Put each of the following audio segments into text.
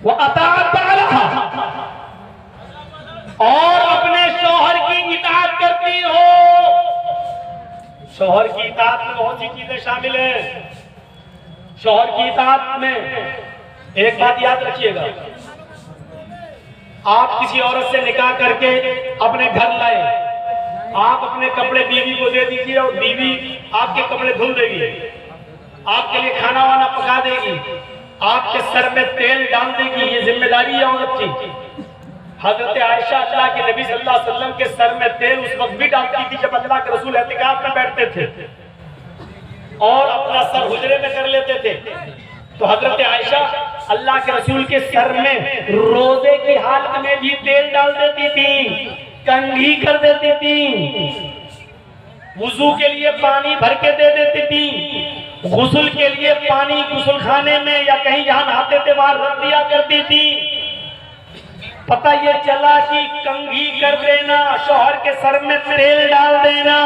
वो अताअत बालहा, और अपने शौहर की इताअत करती हो। शौहर की इताअत में बहुत सी चीजें शामिल हैं। शौहर की इताअत में एक बात याद रखिएगा, आप किसी औरत से निकाह करके अपने घर लाए, आप अपने कपड़े बीवी को दे दीजिए और बीवी आपके कपड़े धुल देगी, आपके लिए खाना वाना पका देगी, आपके सर में तेल डाल देगी। ये जिम्मेदारी है औरत की। हजरत आयशा अल्लाह के नबी सल्लल्लाहु अलैहि वसल्लम के सर में तेल उस वक्त भी डालती थी जब अल्लाह के रसूल एतिकाफ में बैठते थे और अपना सर हुजरे में कर लेते थे। तो हजरत आयशा अल्लाह के रसूल के सर में रोजे की हालत में भी तेल डाल देती थी, कंघी कर देती थी, वुजू के लिए पानी भर के दे देती थी, गुस्ल के लिए पानी गुस्ल खाने में या कहीं जहां नहाते थे वहां रख दिया करती थी। पता ये चला कि कंघी कर देना, शौहर के सर में तेल डाल देना,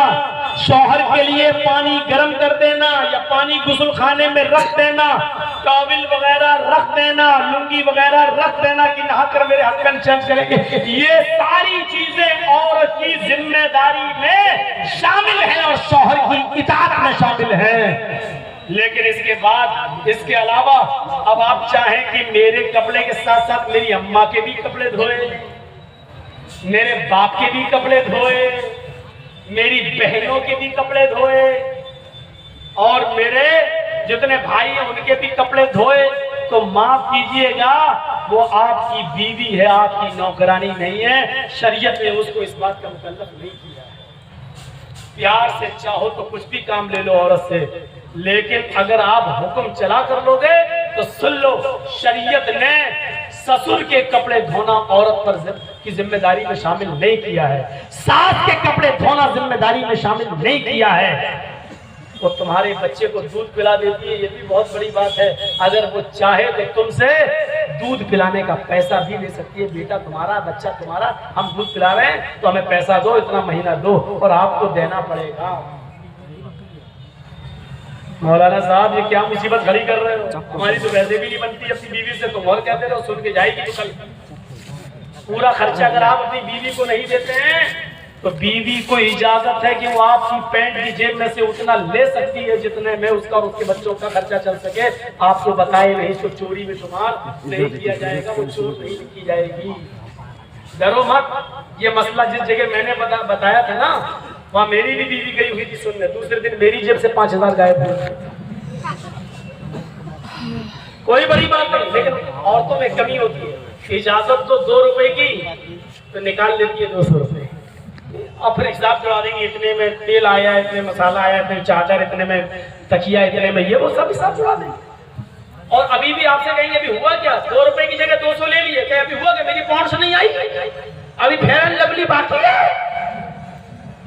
शौहर के लिए पानी गर्म कर देना या पानी गुस्ल खाने में रख देना, टॉवल वगैरह रख देना, लुंगी वगैरह रख देना कि नहाकर मेरे हस्बैंड चेंज करेंगे, ये सारी चीजें औरत की जिम्मेदारी में शामिल है और शौहर की इताअत में शामिल है। लेकिन इसके बाद, इसके अलावा अब आप चाहें कि मेरे कपड़े के साथ साथ मेरी अम्मा के भी कपड़े धोए, मेरे बाप के भी कपड़े धोए, मेरी बहनों के भी कपड़े धोए और मेरे जितने भाई हैं उनके भी कपड़े धोए, तो माफ कीजिएगा वो आपकी बीवी है, आपकी नौकरानी नहीं है। शरीयत ने उसको इस बात का मुकल्लफ नहीं किया है। प्यार से चाहो तो कुछ भी काम ले लो औरत से, लेकिन अगर आप हुक्म चला कर लोगे तो सुन लो, शरीयत ने ससुर के कपड़े धोना औरत पर की जिम्मेदारी में शामिल नहीं किया है, सास के कपड़े धोना जिम्मेदारी में शामिल नहीं किया है। वो तुम्हारे बच्चे को दूध पिला देती है, ये भी बहुत बड़ी बात है। अगर वो चाहे तो तुमसे दूध पिलाने का पैसा भी ले सकती है। बेटा तुम्हारा, बच्चा तुम्हारा, हम दूध पिला रहे हैं तो हमें पैसा दो, इतना महीना दो, और आपको देना पड़ेगा। मौलाना साहब ये क्या मुसीबत खड़ी कर रहे हो? हमारी तो वैसे भी नहीं बनती अपनी बीवी से, तुम और कहते रहो, सुन के जाएगी तो कल पूरा खर्चा अगर आप अपनी बीवी को नहीं देते हैं तो बीवी को इजाजत है कि वो आपकी पैंट की जेब में से उतना ले सकती है जितने में उसका और उसके बच्चों का खर्चा चल सके। आपको बताए नहीं तो चोरी में शुमार नहीं किया जाएगा, वो चोर नहीं की जाएगी। डरो मत। ये मसला जिस जगह मैंने बताया था ना, वहां मेरी भी बीवी गई हुई थी सुनने, दूसरे दिन मेरी जेब से 5000 गायब हुए। कोई बड़ी बात नहीं, लेकिन औरतों में कमी होती है। इजाजत तो 2 रुपए की तो निकाल लेती है 200 रुपए, और फिर हिसाब जुड़ा देंगे, इतने में तेल आया, इतने मसाला आया, इतने चादर, इतने में तकिया, इतने में ये, वो सब हिसाब जुड़ा देंगे। और अभी भी आपसे कहेंगे अभी हुआ क्या, 2 रुपए की जगह 200 ले लिए, क्या अभी हुआ क्या, मेरी पहुंच नहीं आई, अभी फेयर एंड लवली बाकी है,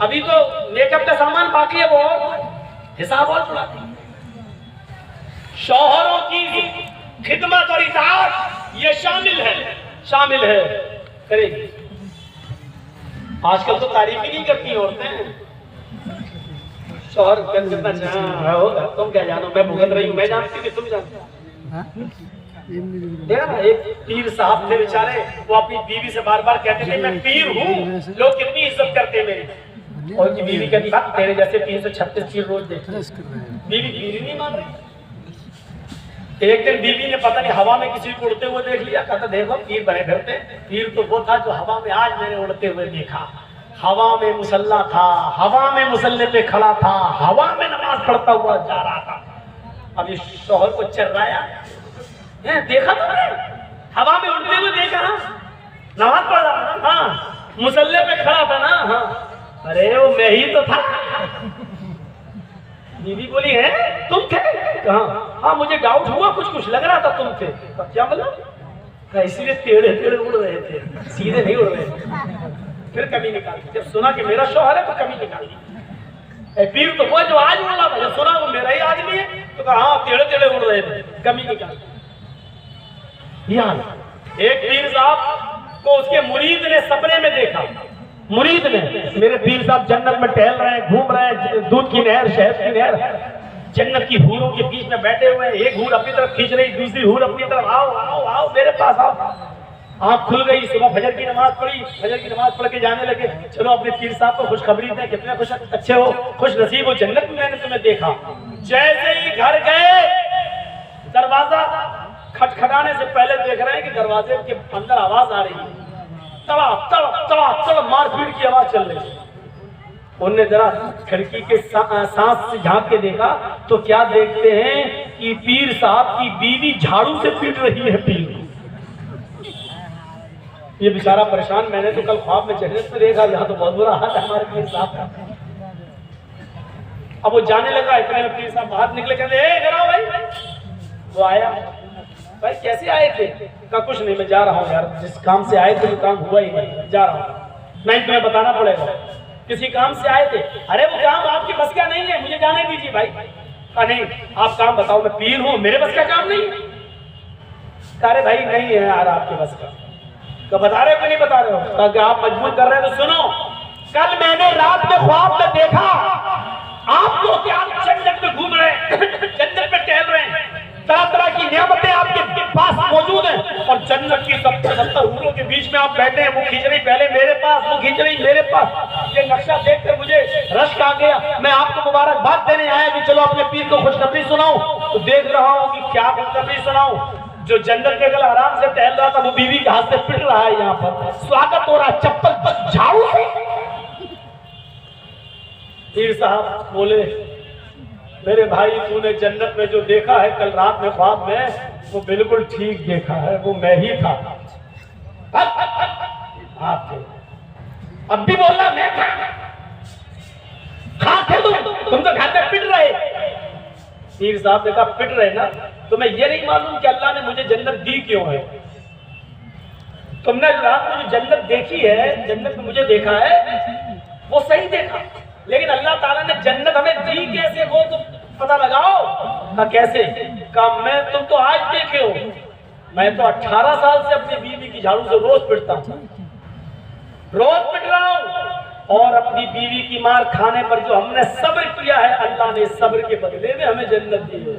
अभी तो मेकअप का सामान बाकी है, वो हिसाब और जुड़ा देंगे। शौहरों की खिदमत और इताअत ये शामिल है करेगी। आजकल तो तारीफ ही नहीं करती औरतें, शौहर कितना चाह होगा, तुम क्या जानो, मैं भुगत रही हूँ, मैं जानती कि तुम जानती। एक पीर साहब थे बेचारे, वो अपनी बीवी से बार बार कहते थे मैं पीर हूँ, लोग कितनी इज्जत करते मेरी, और उनकी बीवी कहती बात तेरे जैसे 336 पीर रोज देखते, बीवी पीर नहीं मान रही। एक दिन बीवी ने पता नहीं हवा में किसी को उड़ते हुए देख लिया, कहता देखो पीर बने फिरते। पीर तो वो था जो हवा में आज मैंने उड़ते हुए देखा, हवा में मुसल्ला था, हवा में मुसल्ले पे खड़ा था, हवा में नमाज पढ़ता हुआ जा रहा था। अब इस शौहर को चर्राया, देखा तुमने, हवा में उड़ते हुए देखा, नमाज पढ़ रहा था, हाँ, मुसल्ले पे खड़ा था ना, हाँ, अरे वो मैं ही तो था। बीवी बोली है तुम थे? कहाँ? हाँ मुझे डाउट हुआ, कुछ लग रहा था तुम थे। क्या मतलब? इसीलिए टेढ़े टेढ़े उड़ रहे थे, सीधे नहीं उड़ रहे थे। फिर कमी निकाली, जब सुना कि मेरा शौहर है तो कमी निकाली। पीर तो वो जो आज उड़ रहा था, जब सुना वो मेरा ही आदमी है तो कहा हाँ टेढ़े टेढ़े उड़ रहे थे, कमी निकाली। एक पीर साहब को उसके मुरीद ने सपने में देखा। मुरीद ने, मेरे पीर साहब जन्नत में टहल रहे हैं, घूम रहे हैं, दूध की नहर, शहद की नहर, जन्नत की हूरों के बीच में बैठे हुए हैं, एक हूर अपनी तरफ खींच रही, दूसरी हूर अपनी तरफ, आओ आओ आओ मेरे पास आओ। आँख खुल गई, सुबह फजर की नमाज पढ़ी, फजर की नमाज पढ़ के जाने लगे, चलो अपने पीर साहब को खुशखबरी दें, कितने खुश अच्छे हो, खुश नसीब हो, जन्नत में मैंने तुम्हें देखा। जैसे ही घर गए, दरवाजा खटखटाने से पहले देख रहे हैं कि दरवाजे के अंदर आवाज आ रही है, तड़प तड़प तड़प तड़प मारपीट की आवाज चल रही है। उनने जरा खिड़की के सांस से झांक के देखा तो क्या देखते हैं कि पीर साहब की बीवी झाड़ू से पीट रही है पीर को। ये बेचारा परेशान, मैंने तो कल ख्वाब में जन्नत में देखा, यहाँ तो बहुत बुरा हाल है हमारे पीर साहब का। अब वो जाने लगा, इतने में पीर साहब बाहर निकले, कहते इधर आओ भाई। वो आया, भाई कैसे आए थे? कहा कुछ नहीं, मैं जा रहा हूँ यार, जिस काम से आए थे वो काम हुआ ही नहीं, जा रहा हूँ। नहीं तुम्हें बताना पड़ेगा, किसी काम से आए थे। अरे वो काम आपके बस का नहीं है, मुझे जाने दीजिए भाई। कहा नहीं आप काम बताओ, मैं पीर हूँ, मेरे बस का काम नहीं है। अरे भाई नहीं है यार आपके बस का। बता रहे हो कि नहीं बता रहे हो? ताकि आप मजबूर कर रहे हो तो सुनो, कल मैंने रात में ख्वाब में देखा आप लोग क्या जन्नत में घूम रहे हैं, जन्नत में टहल रहे हैं, तरह तरह की नियामतें आपके पास मौजूद हैं, और जन्नत की 70 हूरों के बीच में आप बैठे हैं, वो खींच रही पहले मेरे पास, वो खींच रही मेरे पास। ये नक्शा देखकर मुझे रश्क आ गया, मैं आपको मुबारकबाद देने आया कि चलो अपने पीर को खुशखबरी सुनाऊं। तो देख रहा हूं कि क्या खुशखबरी सुनाऊं। जो जन्नत में कल आराम से टहल रहा था वो बीवी के हाथ से पिट रहा है, यहाँ पर स्वागत हो रहा है चप्पल पर झाड़ू से। पीर साहब बोले मेरे भाई तूने जन्नत में जो देखा है कल रात में ख्वाब में, वो बिल्कुल ठीक देखा है, वो मैं ही था। आप थे, अब भी बोल रहा मैं था। कहाँ थे तुम तो घर में पिट रहे। पीर साहब ने कहा पिट रहे ना, तो मैं ये नहीं मालूम कि अल्लाह ने मुझे जन्नत दी क्यों है। तुमने रात में जो जन्नत देखी है, जन्नत में मुझे देखा है, वो सही देखा, लेकिन अल्लाह ताला ने जन्नत हमें दी कैसे वो तो पता लगाओ। ना कैसे? कहा मैं तुम तो आज देखे हो, मैं तो 18 साल से अपनी बीवी की झाड़ू से रोज पिटता हूं, रोज पिट रहा हूं, और अपनी बीवी की मार खाने पर जो हमने सब्र किया है, अल्लाह ने सब्र के बदले में हमें जन्नत दी है।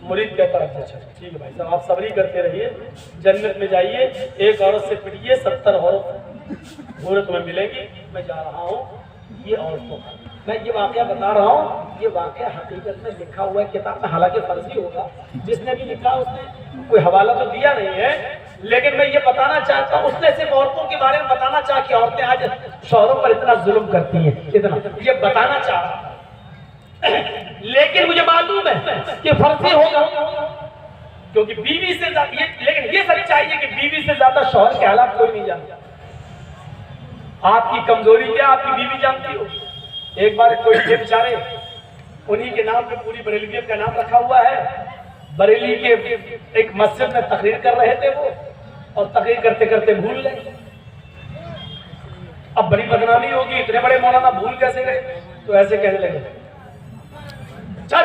मुरीद कहता है अच्छा ठीक है भाई साहब आप सब्र ही करते रहिए, जन्नत में जाइए, एक औरत से पिटिए 70 औरत में मिलेगी। मैं जा रहा हूँ ये औरतों का, मैं ये वाकया बता रहा हूँ, ये वाकया हकीकत में लिखा हुआ है किताब में, हालांकि फर्जी होगा, जिसने भी लिखा उसने कोई हवाला तो दिया नहीं है, लेकिन मैं ये बताना चाहता हूँ, उसने सिर्फ औरतों के बारे में बताना चाह कि औरतें आज शौहरों पर इतना जुल्म करती हैं, इतना ये बताना चाह रहा, लेकिन मुझे मालूम है कि फर्जी होगा, क्योंकि बीवी से लेकिन ये सच्चाई है कि बीवी से ज्यादा शौहर के हालात कोई नहीं जानता। आपकी कमजोरी क्या आपकी बीवी जानती हो। एक बार कोई थे बेचारे, उन्हीं के नाम पे पूरी बरेलियत का नाम रखा हुआ है, बरेली के एक मस्जिद में तकरीर कर रहे थे वो, और तकरीर करते करते भूल गए। अब बड़ी बदनामी होगी, इतने बड़े मौलाना भूल कैसे गए। तो ऐसे कहने लगे चल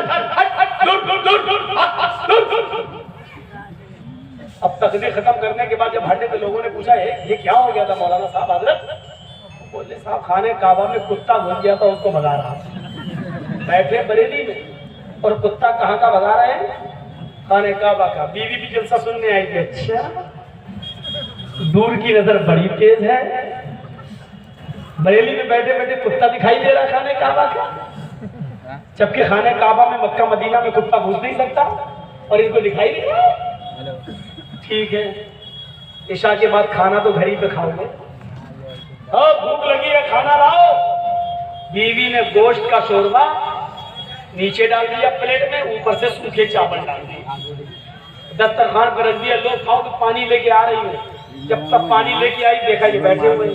अब तकरीर खत्म करने के बाद जब हटने के लोगों ने पूछा ये क्या हो गया था मौलाना साहब हजरत, बोले साहब खाने काबा में कुत्ता घुस गया था, उसको भगा रहा था। बैठे बरेली में और कुत्ता कहाँ का भगा रहे हैं, खाने काबा का। बीवी भी जलसा सुनने आई थी, अच्छा दूर की नजर बड़ी तेज है, बरेली में बैठे बैठे कुत्ता दिखाई दे रहा खाने काबा का, जबकि खाने काबा में मक्का मदीना में कुत्ता घुस नहीं सकता और इनको दिखाई नहीं रहा। ठीक है ईशा के बाद खाना तो घर ही पे खाओगे, भूख लगी है खाना लाओ। बीवी ने गोश्त का शोरबा नीचे डाल दिया प्लेट में, ऊपर से सूखे चावल डाल दिए, दस्तरखान पर रख दिया, लो खाओ। तो पानी लेके आ रही है, जब तक पानी लेके आई देखा ये बैठे हुए।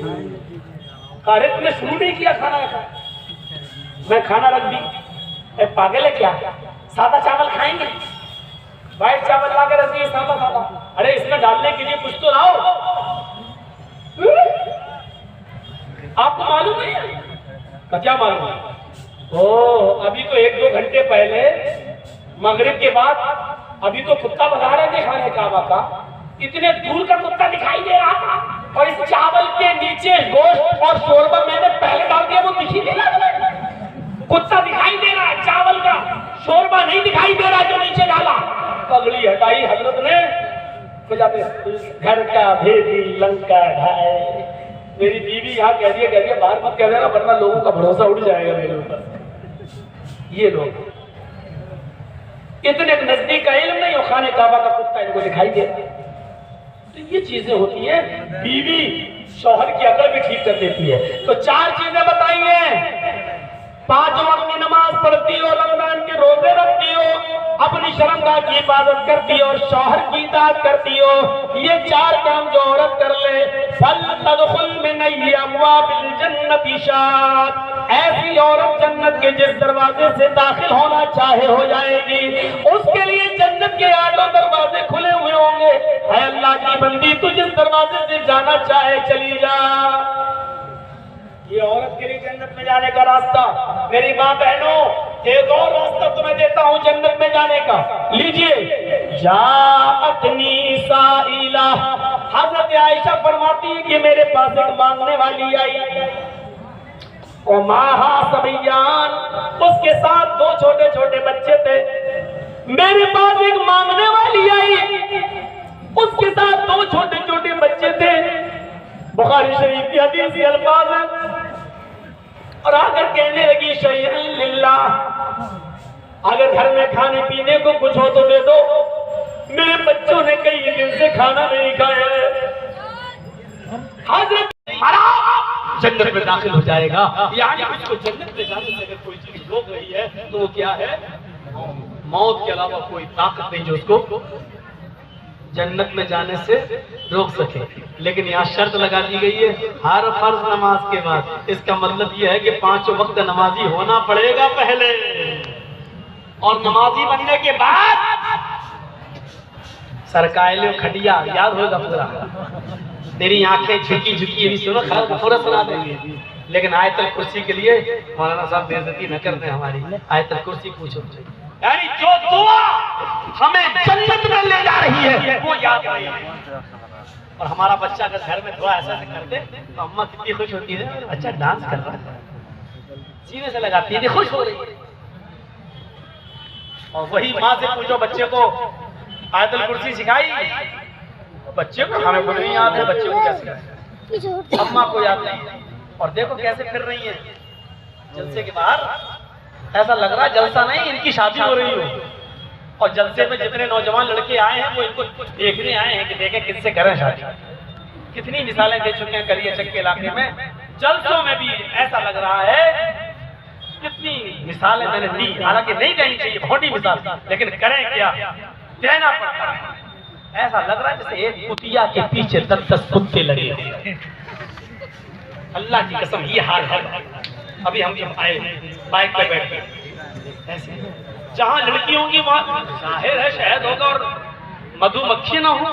अरे तुमने शुरू नहीं किया खाना का, मैं खाना रख दी। पागल है क्या, सादा चावल खाएंगे, व्हाइट चावल ला के रख दिए सादा सादा। अरे इसमें डालने के लिए कुछ तो लाओ। आपको मालूम नहीं है? क्या मालूम है? ओ अभी तो 1-2 घंटे पहले मगरिब के बाद अभी तो कुत्ता भगा रहे थे खाने काबा का, इतने दूर का कुत्ता दिखाई दे रहा था, और इस चावल के नीचे गोश्त और शोरबा मैंने पहले डाल दिया, वो दिखी नहीं लग रहा। कुत्ता दिखाई दे रहा है, चावल का शोरबा नहीं दिखाई दे रहा जो नीचे डाला। पगड़ी हटाई हजरत ने, घर का भेदी लंका ढाए। मेरी बीवी यहाँ कह दिया बाहर मत कह देना वरना लोगों का भरोसा उड़ जाएगा मेरे ऊपर। ये लोग इतने नजदीक का इल्म नहीं हो, खाने काबा का कुत्ता इनको दिखाई दे। तो ये चीजें होती है, बीवी शौहर की अकल भी ठीक कर देती है। तो 4 चीजें बताई हैं, 5 वक्त की नमाज पढ़ती हो, रमजान के रोजे रखती हो, अपनी शर्मगाह की हिफाजत करती हो और शौहर की इताअत करती हो। ये 4 काम जो औरत कर ले, फल तदखुल मिन अब्वाबिल जन्नति शात, ऐसी औरत जन्नत के जिस दरवाजे से दाखिल होना चाहे हो जाएगी। उसके लिए जन्नत के 8 दरवाजे खुले हुए होंगे। है अल्लाह की बंदी, तू जिस दरवाजे से जाना चाहे चली जा। ये औरत के लिए जन्नत में जाने का रास्ता। मेरी माँ बहनों, एक और रास्ता तुम्हें देता हूँ जन्नत में जाने का, लीजिए। जाअतनी साइला, हज़रत आयशा फरमाती है कि मेरे पास एक मांगने वाली आई, और माहा सबयान, उसके साथ 2 छोटे छोटे बच्चे थे। मेरे पास एक मांगने वाली आई, उसके साथ 2 छोटे छोटे बच्चे थे। बुखारी शरीफ की हदीस के अल्फाज हैं। और आकर कहने लगी शैअन लिल्लाह, अगर घर में खाने पीने को कुछ हो तो दे दो, मेरे बच्चों ने कई दिन से खाना नहीं खाया है। हजरत जन्नत में दाखिल हो जाएगा। यानी उसको जन्नत में जाने से अगर कोई चीज रोक रही है तो वो क्या है? मौत के अलावा कोई ताकत नहीं जो उसको जन्नत में जाने से रोक सके। लेकिन यहाँ शर्त लगा दी गई है, हर फर्ज नमाज के बाद। इसका मतलब यह है कि 5 वक्त नमाजी होना पड़ेगा पहले, और नमाजी बनने के बाद सरकायले खटिया याद होगा पूरा। तेरी आंखें झुकी झुकी अभी सुनो, पूरा सुना देंगे। लेकिन आयतल कुर्सी के लिए मौलाना साहब बेइज्जती न करते हमारी। आयतल कुर्सी पूछो, यानी जो दुआ हमें जन्नत में ले जा रही है वो याद रही है। और हमारा बच्चा अगर घर में दुआ ऐसा करते तो अम्मा कितनी खुश होती है, अच्छा डांस कर रहा है, सीने से लगाती है, खुश हो रही है। और वही माँ से पूछो बच्चे को आयतल कुर्सी सिखाई, बच्चे को हमें को नहीं याद है, बच्चे को क्या सिखाए, अम्मा को याद नहीं। और देखो कैसे फिर रही है जलसे के बाहर, ऐसा लग रहा है जलसा नहीं इनकी शादी हो रही हो। और जलसे में जितने नौजवान लड़के आए हैं वो इनको देखने आए हैं कि देखें किससे करें शादी। कितनी मिसालें दे चुके हैं करियाचक के इलाके में, जलसों में भी ऐसा लग रहा है। कितनी मिसालें मैंने दी, हालांकि नहीं देनी चाहिए, खोटी मिसाल, लेकिन करें क्या, देना पड़ता है। ऐसा लग रहा है जैसे एक कुतिया के पीछे 10 कुत्ते लगे। अल्लाह की कसम ये हाल है। अभी हम जब आए बाइक पे बैठ गए, ऐसे जहां लड़की होंगी वहां जाहिर है शहद होगा और मधुमक्खी ना हो।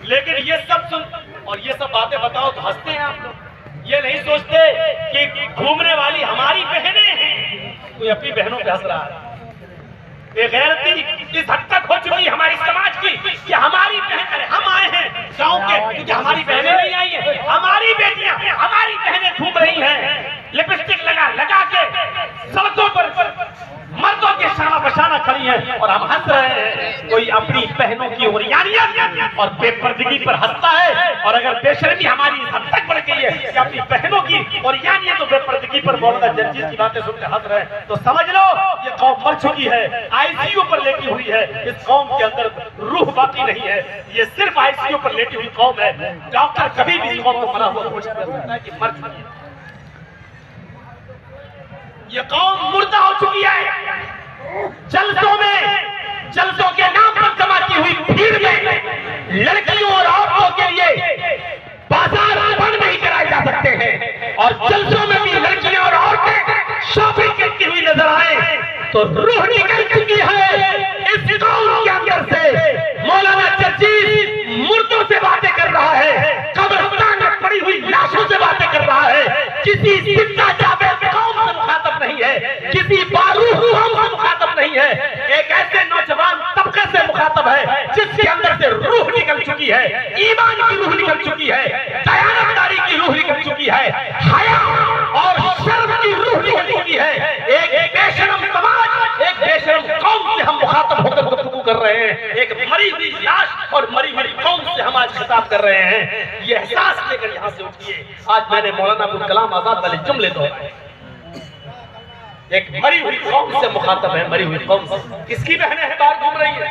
लेकिन ये सब सुन और ये सब बातें बताओ तो हंसते हैं आप लोग। ये नहीं सोचते कि घूमने वाली हमारी बहनें हैं, कोई अपनी बहनों पे हंस रहा है। बेगैरती इस हद तक हो चुकी है हमारी समाज की कि हमारी बहन, हम आए हैं गांव के क्योंकि हमारी बहनें नहीं आई हैं, हमारी बेटियां, हमारी बहनें घूम रही हैं लिपस्टिक लगा के सड़कों पर मर्दों के शाना बशाना खड़ी हैं और हम हंस रहे हैं। कोई अपनी बहनों की उरियानियत और बेपर्दगी पर हंसता है, और अगर बेशर्मी हमारी इस हद तक बढ़ गई है कि अपनी बहनों की उरियानियत और बेपर्दगी पर मौलाना जर्जीस की बातें सुनकर हंस रहे हैं, तो समझ लो ये कौम मर चुकी है, आईसीयू पर लेटी हुई है। इस कौम के अंदर रूह बाकी नहीं है, ये सिर्फ आईसीयू पर लेटी हुई कौम है। डॉक्टर कभी भी इस कौम को मरा हुआ घोषित कर सकता है कि मर चुकी है। ये कौम मुर्दा हो चुकी है। जलसों के नाम पर जमाती हुई भीड़ में लड़कियों और औरतों के लिए बाजार बंद नहीं कराए जा सकते हैं, और जलसों में भी लड़कियां और औरतें शॉपिंग करती हुई नजर आए तो रूह निकल चुकी है इस कौम के अंदर से। मौलाना जर्जीस मुर्दों से बातें कर रहा है, कब्रिस्तान में पड़ी हुई लाशों से बातें कर रहा है, किसी जिंदा जावेद कौम से मुखातब नहीं है, किसी बारूद कौम से मुखातब नहीं है, एक ऐसे नौजवान तबके से मुखातब है जिसके अंदर से रूह निकल चुकी है, ईमान की रूह निकल चुकी है, दयानतदारी की रूह निकल चुकी है, हया और शर्म कर रहे हैं, एक मरी हुई लाश और मरी हुई कौम से हम आज खिताब कर रहे हैं। ये एहसास लेकर यहाँ से उठिए। आज मैंने मौलाना अबुल कलाम आजाद वाले जुमले दोहराए। एक मरी हुई कौम से मुखातब है, मरी हुई कौम से। किसकी बहनें हैं बाहर घूम रही है,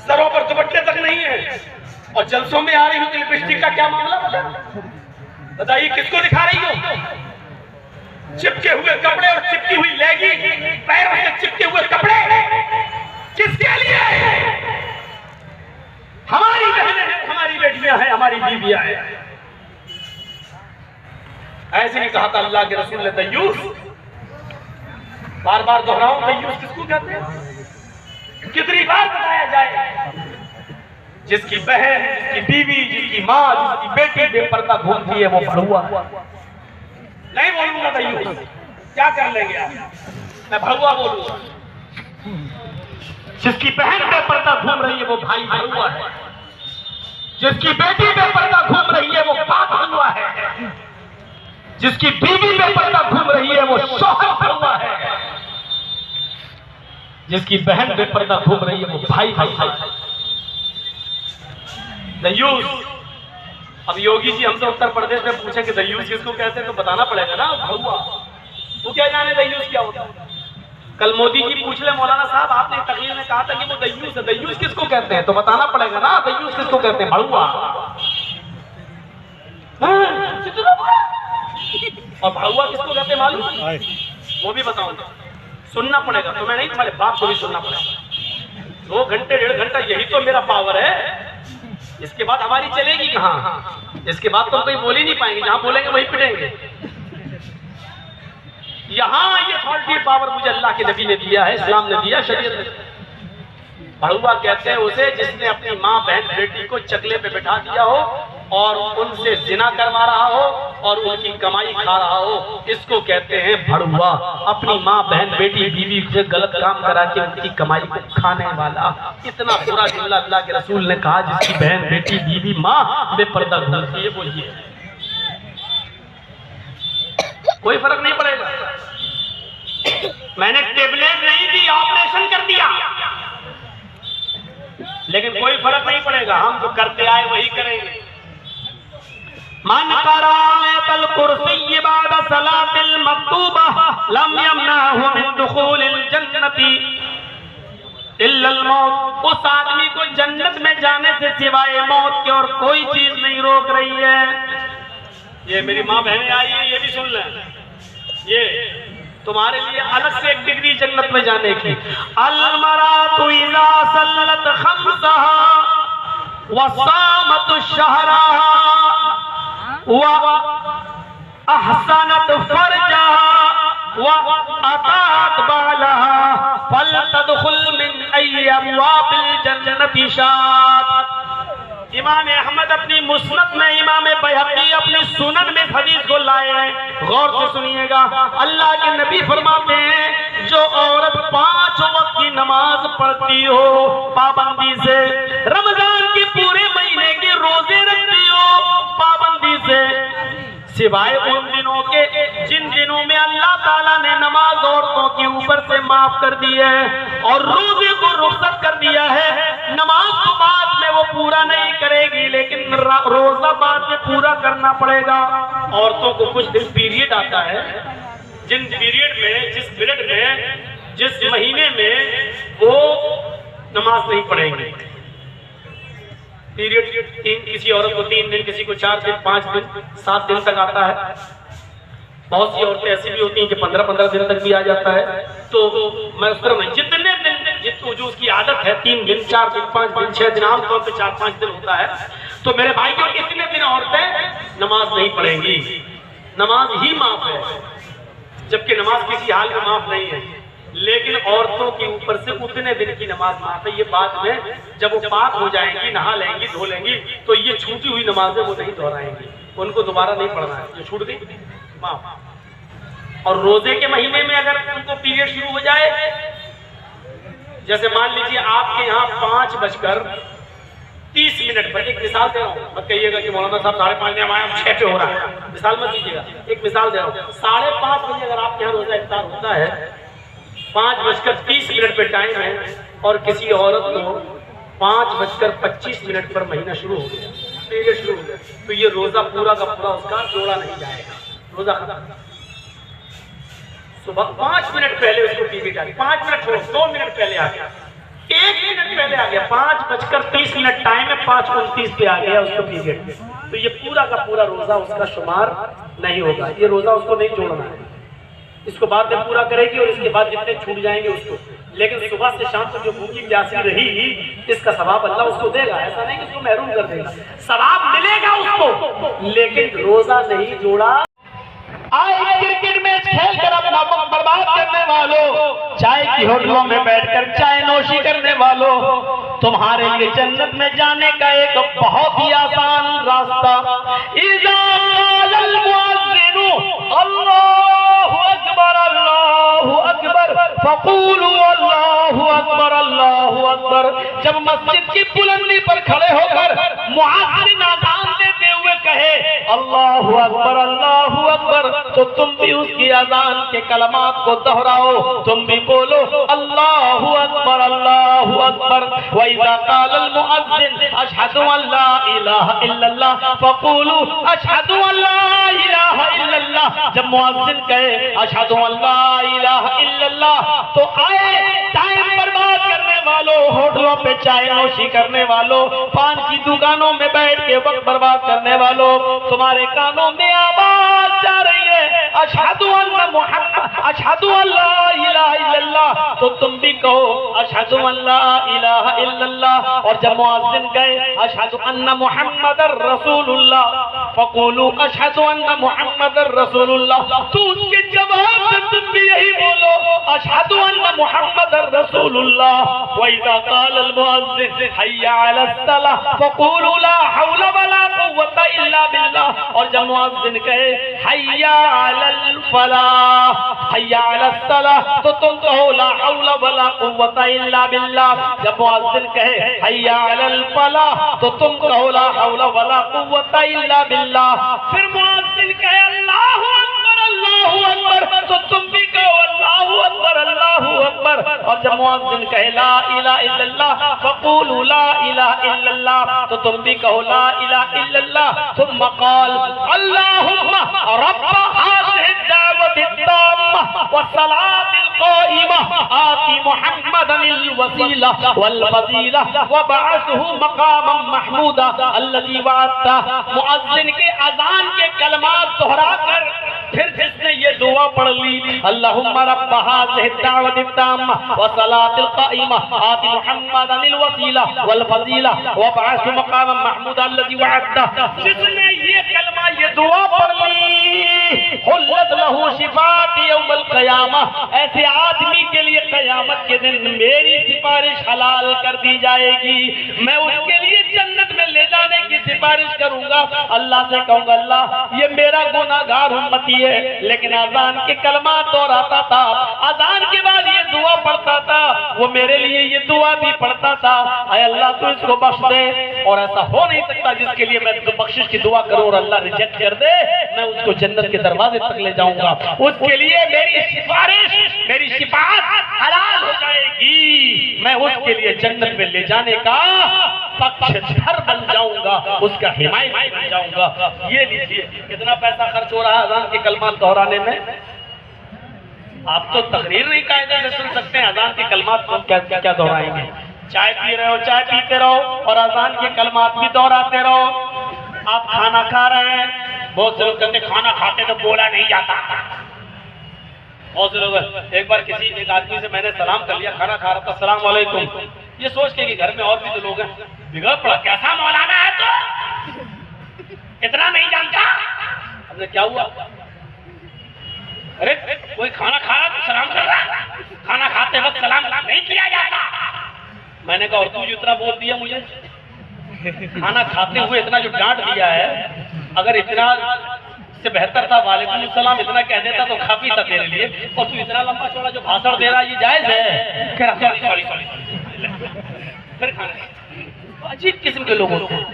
सरों पर दुपट्टे तक नहीं है, और जलसों में आ रही हो लिपस्टिक का क्या मामला बताइए, किसको दिखा रही हो? चिपके हुए कपड़े और चिपकी हुई लेगी, पैरों से चिपके हुए कपड़े, किसके लिए? हमारी बहनें हैं, हमारी बेटियां हैं, हमारी बीवियां हैं। ऐसे ही कहा था अल्लाह के रसूल ने, दय्यूस, बार बार दोहराऊं, दय्यूस किसको कहते हैं? कितनी बार बताया जाए? जिसकी बहन, जिसकी बीवी, जिसकी माँ, जिसकी बेटी बेपर्दा घूमती है वो भड़ुआ। नहीं बोलूंगा दय्यूस, क्या कर लेंगे आप? मैं भड़ुआ बोलूंगा। जिसकी बहन बेपर्दा घूम रही है वो भाई भड़ुआ है, जिसकी बेटी बेपर्दा घूम रही है वो बाप भड़ुआ है, जिसकी बीवी बेपर्दा घूम रही है वो शौहर भड़ुआ है, जिसकी बहन बेपर्दा घूम रही है वो भाई भड़ुआ है। दय्यूस, अब योगी जी हमसे उत्तर प्रदेश में पूछे कि दय्यूस किसको कहते हैं तो बताना पड़ेगा ना, भड़ुआ। वो क्या जाने दय्यूस क्या होता है? कल मोदी जी पूछ ले, मौलाना साहब आपने तकरीर में कहा था कि वो दय्यूस है, दय्यूस किसको कहते हैं तो बताना पड़ेगा ना, दय्यूस किसको कहते हैं? भड़ुआ। और भड़ुआ किसको कहते हैं मालूम? वो भी बताऊंगा, सुनना पड़ेगा तुम्हें, नहीं तुम्हारे बाप को भी सुनना पड़ेगा। 2 घंटे 1.5 घंटा यही तो मेरा पावर है। इसके बाद हमारी चलेगी कहाँ? इसके बाद तो कोई बोल ही नहीं पाएंगे, जहां बोलेंगे वही पिटेंगे। यहाँ ये अथॉरिटी पावर मुझे अल्लाह के नबी ने दिया है, इस्लाम ने दिया, शरीयत ने। भड़ुआ कहते हैं उसे जिसने अपनी माँ बहन बेटी को चकले पे बैठा दिया हो और उनसे जिना करवा रहा हो और उनकी कमाई खा रहा हो, इसको कहते हैं भड़ुआ। अपनी माँ बहन बेटी बीवी से गलत काम करा के उनकी कमाई को खाने वाला। इतना बुरा जुमला अल्लाह के रसूल ने कहा, जिसकी बहन बेटी बीवी माँ बेपर्दा घूमती है वो ये। कोई फर्क नहीं पड़ेगा। मैंने टेबलेट नहीं दी, ऑपरेशन कर दिया, लेकिन कोई फर्क नहीं पड़ेगा। हम जो करते आए वही करेंगे। मन कराअतल कुर्सी बाद सलातिल मक्तूबा लम यमनहु मिन दुखूलिल जन्नती इल्लल मौत। उस आदमी को जन्नत में जाने से सिवाय मौत की और कोई चीज नहीं रोक रही है। ये मेरी माँ बहनें आई है, ये भी सुन लें, ये तुम्हारे लिए अलग से 1 डिग्री जन्नत में जाने की। अल मरातु इज़ा सल्लत खम्सहा व सामत शहरहा व अहसनत फरजहा व अतात बालहा फलतदखुल मिन अय्यि अब्वाबिल जन्नति शात। इमाम अहमद अपनी मुस्नद में, इमाम बैहक़ी अपनी सुनन में हदीस को लाए हैं। गौर से सुनिएगा। अल्लाह के नबी फरमाते हैं, जो औरत 5 वक्त की नमाज पढ़ती हो पाबंदी से, रमजान के पूरे महीने के रोजे रखती हो पाबंदी से, सिवाय उन दिनों के जिन दिनों में अल्लाह ताला ने नमाज औरतों के ऊपर से माफ कर दी है और रोजे को रुखसत कर दिया है। नमाज तो बाद में वो पूरा नहीं करेगी, लेकिन रोजा बाद में पूरा करना पड़ेगा। औरतों को कुछ दिन पीरियड आता है, जिन पीरियड में, जिस पीरियड में, जिस महीने में वो नमाज नहीं पढ़ेंगे। पीरियड किसी औरत को 3 दिन, किसी को 4 दिन, 5 दिन, 7 दिन तक आता है। बहुत सी औरतें ऐसी भी होती हैं कि 15-15 दिन तक भी आ जाता है। तो मैं उस तरह नहीं, जितने दिन जो उसकी आदत है, 3 दिन, 4 दिन, 5 दिन, 6 दिन, आमतौर पर 4-5 दिन होता है। तो मेरे भाई को इतने दिन औरतें नमाज नहीं पढ़ेंगी, नमाज ही माफ है, जबकि नमाज किसी हाल में माफ नहीं है। लेकिन औरतों के ऊपर से उतने दिन की नमाज माफ है। ये बाद में जब वो पाक हो जाएंगी, नहा लेंगी, धो लेंगी, तो ये छूटी हुई नमाजें वो नहीं दोहराएंगी, उनको दोबारा नहीं पढ़ना है, जो छूट गई माफ। और रोजे के महीने में अगर उनको पीरियड शुरू हो जाए, जैसे मान लीजिए आपके यहाँ 5:30 पर, एक मिसाल दे रहा हूँ, मत कहिएगा कि मौलाना साहब 5:30 में आया 6 पे हो रहा है, मिसाल मत दीजिएगा, एक मिसाल दे रहा हूँ। 5:30 बजे अगर आपके यहाँ रोजा इफ्तार होता है, 5:30 पे टाइम है, और किसी औरत को 5:25 पर महीना शुरू हो गया, पीरियड शुरू हो गया, तो ये रोजा पूरा का पूरा उसका जोड़ा नहीं जाएगा, रोजा खत्म। सुबह 5 मिनट पहले उसको पीरियड आ गया, 5 मिनट छोड़ो, 2 मिनट पहले आ गया, 1 मिनट पहले आ गया, 5:30 टाइम है, 5:29 पे आ गया उसको पीरियड, तो ये पूरा का पूरा रोजा उसका शुमार नहीं होगा, ये रोजा उसको नहीं जोड़ना है। इसको बाद में पूरा करेगी और इसके बाद जितने छूट जाएंगे उसको, लेकिन सुबह से शाम तक जो भूखी प्यासी रही इसका सवाब अल्लाह उसको देगा, ऐसा नहीं कि उसको महरूम कर देगा, सवाब मिलेगा उसको, लेकिन रोजा नहीं जोड़ा। आए क्रिकेट मैच खेल कर अपना वक्त बर्बाद करने वालों, चाय की होटलों में बैठकर चाय नोशी करने वालों, तुम्हारे लिए जन्नत में जाने का एक बहुत ही आसान रास्ता, इज़ा क़ालल मुअज़्ज़िनु अल्लाहु अकबर अल्लाहु अकबर फ़क़ूलू अल्लाहु अकबर अल्लाहु अकबर। जब मस्जिद की बुलंदी पर खड़े होकर मुअज़्ज़िन अज़ान देते हुए कहे अल्लाहु अकबर, तो तुम भी उसकी अज़ान के कलमात को दोहराओ, तुम भी बोलो अल्लाहु अकबर अल्लाहु अकबर। व इज़ा क़ालल मुअज़्ज़िन अशहदु अल्ला इलाहा इल्लल्लाह फ़क़ूलू अशहदु अल्ला इलाहा इल्लल्लाह। जब मुअज़्ज़िन कहे अशहदु अल्ला इलाहा इल्लल्लाह, तो आए टाइम बर्बाद करने वालों, होटलों पे चाय नोशी करने वालों, पान की दुकानों में बैठ के वक्त बर्बाद करने वालों, तुम्हारे कानों में आवाज जा रही है अशहदु अन्ना मुहम्मद अशहदु अल्ला इलाहा इल्लल्लाह, तो तुम भी कहो अशहदु अल्ला इलाहा इल्लल्लाह। और जब मुअज़्ज़िन गए अशहदु अन्ना मुहम्मदर रसूलुल्लाह फ़क़ूलू अशहदु अन्ना मुहम्मदर रसूलुल्लाह, तो उसके जवाब में तुम भी यही बोलो अशहदु अन्ना मुहम्मदर रसूलुल्लाह। व इज़ा क़ालल मुअज़्ज़िन हय्या अलस सलाह फ़क़ूलू ला हौला वला कुव्वता इल्ला बिल्लाह। और जब मुअज़्ज़िन कहे हय्या अलल फलाह हय्या अलस सलाह, तो तुम कहो ला हौला वला कुव्वता इल्ला बिल्लाह। जब मुअज़्ज़िन कहे हय्या अलल फलाह, तो तुम कहो ला हौला वला कुव्वता इल्ला बिल्लाह। फिर मुअज़्ज़िन कहे अल्लाहु अकबर, तो तुम भी कहो अल्लाहु अकबर अल्लाहु अकबर। और जब मुअज़्ज़िन कहे ला इलाहा इल्लल्लाह फ़क़ूलू ला इलाहा इल्लल्लाह, तो तुम भी कहो ला इलाहा इल्लल्लाह। सुम्मा क़ाल अल्लाहुम्मा रब्ब हाज़िहि दावति ताम्मा वस्सलातिल क़ाइमा आति मुहम्मदनिल वसीला वल फज़ीला वबअसहु मक़ामम महमूदा अल्लज़ी वअदता। मुअज़्ज़िन के अज़ान के कलमात दोहराकर फिर जिसने ये दुआ पढ़ ली अल्लाहुम्मा रब्ब हाज़िहि दावति ताम्मा वस्सलातिल क़ाइमा आति मुहम्मदनिल वसीला वल फज़ीला वबअसहु मक़ामम महमूदा अल्लज़ी वअदता, जिसने ये कलमा ये दुआ पढ़ ली हुल्लत लहू शिफ़ाअती यौमल क़यामा, ऐसे आदमी के लिए क़यामत के दिन मेरी सिफारिश हलाल कर दी जाएगी, मैं उसके लिए जन्नत में ले जाने की सिफारिश करूंगा। अल्लाह से कहूंगा अल्लाह ये मेरा गुनाहगार उम्मती है, लेकिन अज़ान के कलमा दोहराता था, अज़ान के बाद ये दुआ पढ़ता था, वो मेरे लिए ये दुआ भी पढ़ता था, आय अल्लाह तो इसको बख्श दे। और ऐसा हो नहीं सकता जिसके लिए मैं बख्शिश की दुआ करूं और अल्लाह रिजेक्ट कर दे, मैं उसको जन्नत के दरवाजे तक ले जाऊंगा, उसके लिए मेरी सिफारिश मेरी शिफाअत हलाल हो जाएगी, मैं उसके लिए जन्नत में ले जाने का पक्षधर बन जाऊंगा, उसका हिमायती बन जाऊंगा। ये लीजिए कितना पैसा खर्च हो रहा है अज़ान के कलमात दोहराने में। आप तो तकरीर नहीं कायदे से सुन सकते हैं, अज़ान के कलमात को क्या क्या क्या दोहराएंगे। चाय पी रहे हो चाय पीते रहो और अज़ान के कलमात भी दोहराते रहो। आप खाना खा रहे हैं, बहुत से लोग कहते खाना खाते तो बोला नहीं जाता, बहुत से लोग। एक बार एक आदमी से मैंने सलाम कर लिया, खाना खा रहा था, सलाम वालेकुम, ये सोच के कि घर में और भी तो लोग हैं, बिगड़ पड़ा कैसा मौलाना है तो इतना नहीं जानता। हमने क्या हुआ, अरे कोई खाना खा रहा तो सलाम कर रहा, खाना खाते वक्त सलाम नहीं किया जाता। मैंने कहा और तू जो इतना बोल दिया मुझे, खाना खाते हुए इतना जो डांट दिया है, अगर इतना से बेहतर था वालेकुम सलाम इतना कह देता तो काफी था तेरे लिए, और तू इतना लंबा चौड़ा जो भाषण दे रहा है ये जायज है। फिर खाना अजीब किस्म के लोग होते हैं,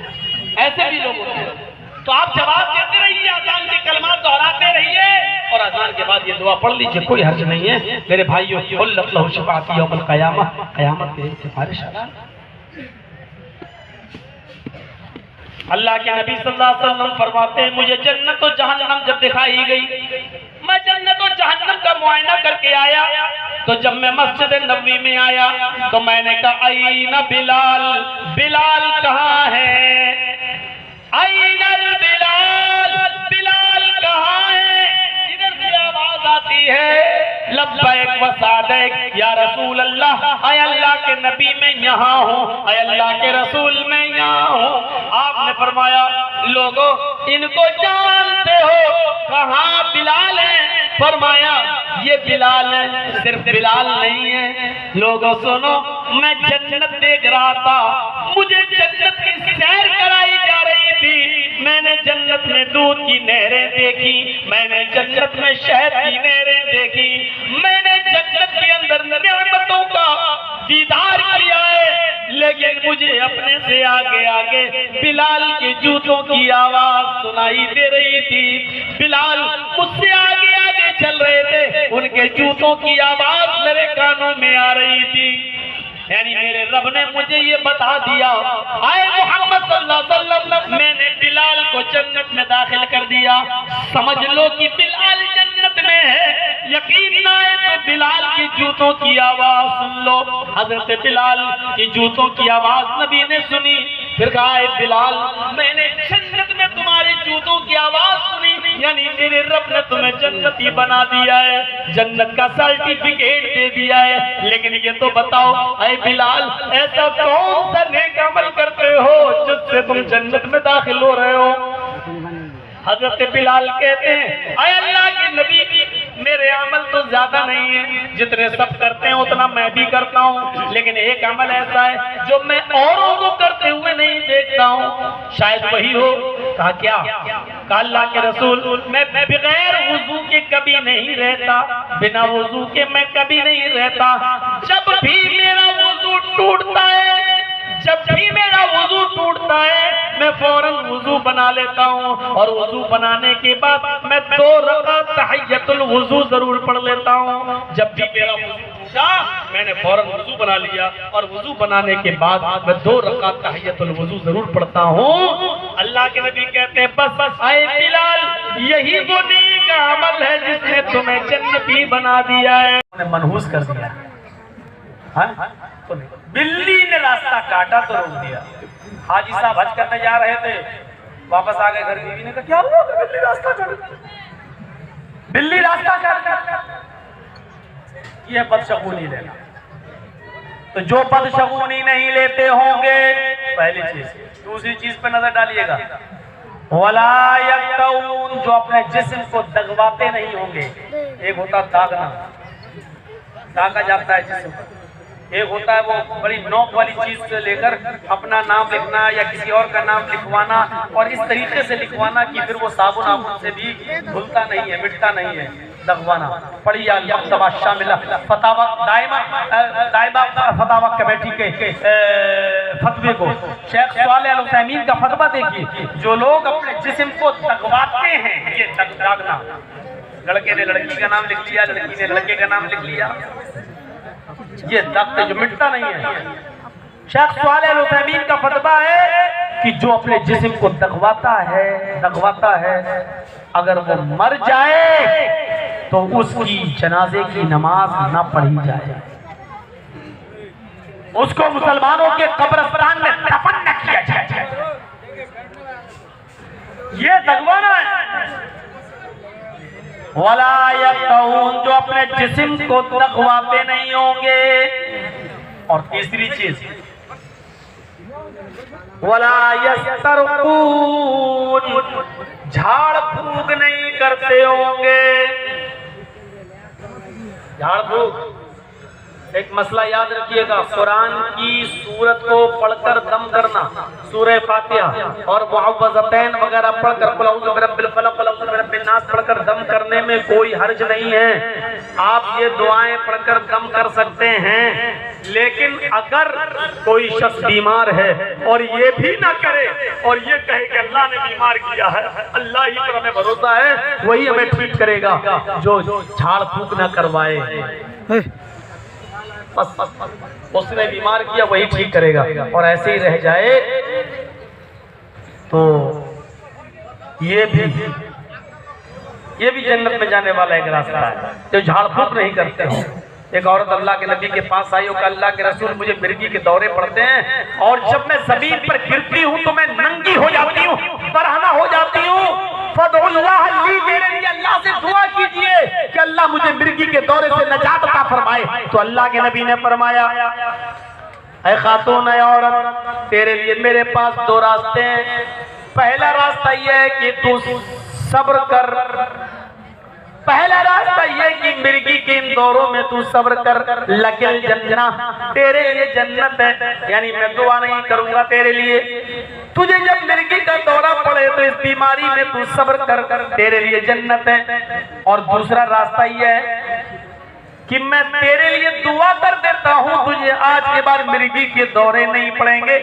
ऐसे भी लोग होते हैं। तो आप जवाब देते रहिए, अज़ान के कलमात दोहराते रहिए और और अजान के बाद ये दुआ पढ़ लीजिए, कोई हर्ज नहीं है मेरे भाइयों। क़यामत के दिन सिफारिश अल्लाह के नबी सल्लल्लाहु अलैहि वसल्लम फरमाते हैं, मुझे जन्नत और जहन्नम जब दिखाई गई, मैं जन्नत और जहन्नम का मुआयना करके आया, तो जब मैं मस्जिद नबवी में आया तो मैंने कहा आईना बिलाल, बिलाल कहाँ है, आईना बिलाल, बिलाल कहाँ है। इधर से आवाज आती है लब्बैक व सादैक या रसूल अल्लाह, ऐ अल्लाह के नबी मैं यहाँ हूँ, ऐ अल्लाह के रसूल मैं यहाँ हूँ। आपने फरमाया लोगों इनको जानते हो, कहाँ बिलाल है? फरमाया ये बिलाल है। सिर्फ बिलाल नहीं है, लोगों सुनो, मैं जन्नत देख रहा था, मुझे जन्नत की सैर कराई जा रही थी, मैंने जन्नत में दूध की नहरें देखी, मैंने जन्नत में शहद की नहरें देखी, मैंने जन्नत के अंदर नेमतों का दीदार किया है, लेकिन मुझे अपने से आगे आगे बिलाल के जूतों की आवाज सुनाई दे रही थी। बिलाल मुझसे आगे आगे चल रहे थे, उनके जूतों की आवाज मेरे कानों में आ रही थी। यानी मेरे रब ने मुझे ये बता दिया, आए मोहम्मद सल्लल्लाहु अलैहि वसल्लम, मैंने बिलाल को जन्नत में दाखिल कर दिया। समझ लो कि बिलाल जन्नत में है, यकीन ना आए तो बिलाल की जूतों की आवाज सुन लो। हजरत बिलाल की जूतों की आवाज नबी ने सुनी, फिर कहा बिलाल मैंने जन्नत में तुम्हारे जूतों की आवाज सुनी, यानी मेरे रब ने तुम्हें जन्नती बना दिया है, जन्नत का सर्टिफिकेट दे दिया है। लेकिन ये तो बताओ ऐ बिलाल, ऐसा कौन सा नेक अमल करते हो जिससे तुम जन्नत में दाखिल हो रहे हो? हजरत बिलाल कहते हैं ऐ अल्लाह के नबी, मेरे अमल तो ज्यादा नहीं है, जितने सब करते हैं उतना मैं भी करता हूँ, लेकिन एक अमल ऐसा है जो मैं औरों को करते हुए नहीं देखता हूँ, शायद वही हो। कहा क्या? कहा अल्लाह के रसूल, मैं बगैर वुजू के कभी नहीं रहता, बिना वुजू के मैं कभी नहीं रहता, जब भी मेरा वुजू टूटता है, जब भी मेरा वुजू टूटता है मैं फौरन वुजू बना लेता हूँ, और वुजू बनाने के बाद मैं 2 रकात तहियतुल वुजू जरूर पढ़ लेता हूँ। जब भी मेरा वुजू टूटा मैंने फौरन वुजू बना लिया, और वुजू बनाने के बाद मैं 2 रकात तहियतुल वुजू जरूर पढ़ता हूँ। अल्लाह के नबी कहते हैं बस आए बिलाल, यही वो नेक अमल है जिसने तुम्हें जन्नती बना दिया है, मनहूस कर दिया। बिल्ली ने रास्ता काटा तो रोक दिया। हाजी साहब हज करने जा रहे थे, वापस आ गए घर, बीवी ने कहा क्या हुआ? बिल्ली रास्ता काट, बिल्ली रास्ता काट। ये बदशगुनी लेना। तो जो बदशगुनी नहीं लेते होंगे, पहली चीज। दूसरी चीज पे नजर डालिएगा, वला यक्तऊन, जो अपने जिस्म को दगवाते नहीं होंगे। एक होता दागना, दागा जाता है जिस्म, एक होता है वो बड़ी नोक वाली चीज से लेकर अपना नाम लिखना या किसी और का नाम लिखवाना, और इस तरीके से लिखवाना कि फिर वो साबुन आबुन से भी धुलता नहीं है, मिटता नहीं है, दगवाना। पढ़िए मकतबा शामिला फतावा दायमा फतावा कमेटी के फतवे को, शेख सालेह अल उसैमीन का फतवा देखिए। जो लोग अपने जिस्म को दगवाते हैं, ये दागना, लड़के ने लड़की का नाम लिख लिया, लड़की ने लड़के का नाम लिख लिया, ये दख्त जो मिटता नहीं है। शेख सालेह अल उसैमीन का फतवा है कि जो अपने जिस्म को दगवाता है, अगर वो मर जाए तो उसकी जनाजे की नमाज ना पढ़ी जाए, उसको मुसलमानों के कब्रिस्तान में दफन न किया जाए। ये दगवाना है। वला यक्तऊन, जो अपने जिस्म को दगवाते नहीं होंगे। और तीसरी चीज, वला यस्तरकून, झाड़ फूक नहीं करते होंगे। झाड़ फूक एक मसला याद रखिएगा, कुरान की सूरत को पढ़कर दम करना, सूरह फातिहा और मुअव्वज़तैन वगैरह पढ़कर कुल औज़ु बिरब्बिल फलक कुल औज़ु बिरब्बिन नास सांस पढ़कर दम करने में कोई हर्ज नहीं है। आप ये दुआएं पढ़कर दम कर सकते हैं। लेकिन अगर कोई शख्स बीमार है और ये भी ना करे और ये कहे कि अल्लाह ने बीमार किया है, अल्लाह ही पर हमें भरोसा है, वही हमें ठीक करेगा, जो झाड़ फूक ना करवाए, उसने बीमार किया वही ठीक करेगा, और ऐसे ही रह जाए तो ये भी जन्नत में जाने वाला एक रास्ता है, जो झाड़ फूक नहीं करते हो। एक औरत अल्लाह के नबी के पास आई और कहा, अल्लाह के रसूल मुझे मिर्गी के दौरे पड़ते हैं और जब मैं जमीन पर गिरती हूँ तो मैं नंगी हो जाती हूँ, बरहना हो जाती हूँ। फदउल्लाह ली, मेरे लिए अल्लाह से दुआ कीजिए कि अल्लाह मुझे मिर्गी के दौरे से नजात अता फरमाए। तो अल्लाह के नबी ने फरमाया, ऐ खातून, ऐ औरत, तेरे लिए मेरे पास दो रास्ते हैं। पहला रास्ता यह है कि तू सब्र कर, पहला रास्ता यह कि मिर्गी के इन दौरों में तू सब्र कर, लकिल जन्नत, तेरे लिए जन्नत है, यानी मैं दुआ नहीं करूंगा तेरे लिए। तुझे जब मिर्गी का दौरा पड़े तो इस बीमारी में तू सब्र कर, तेरे लिए जन्नत है। और दूसरा रास्ता यह है कि मैं तेरे लिए दुआ कर देता हूँ, तुझे आज के बाद मिर्गी के दौरे नहीं पड़ेंगे,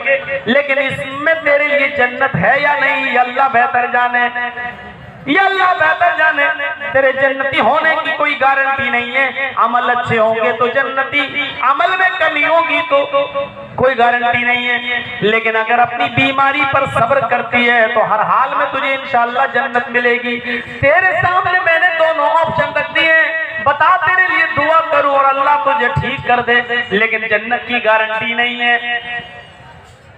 लेकिन इसमें तेरे लिए जन्नत है या नहीं ये अल्लाह बेहतर जाने, ये अल्लाह बेहतर जाने। तेरे जन्नती होने की कोई गारंटी नहीं है। अमल अच्छे होंगे तो जन्नती, अमल में कमी होगी तो कोई गारंटी नहीं है। लेकिन अगर अपनी बीमारी पर सब्र करती है तो हर हाल में तुझे इंशाअल्लाह जन्नत मिलेगी। तेरे सामने मैंने दोनों ऑप्शन रख दिए, बता तेरे लिए दुआ करूं और अल्लाह तुझे ठीक कर दे, लेकिन जन्नत की गारंटी नहीं है।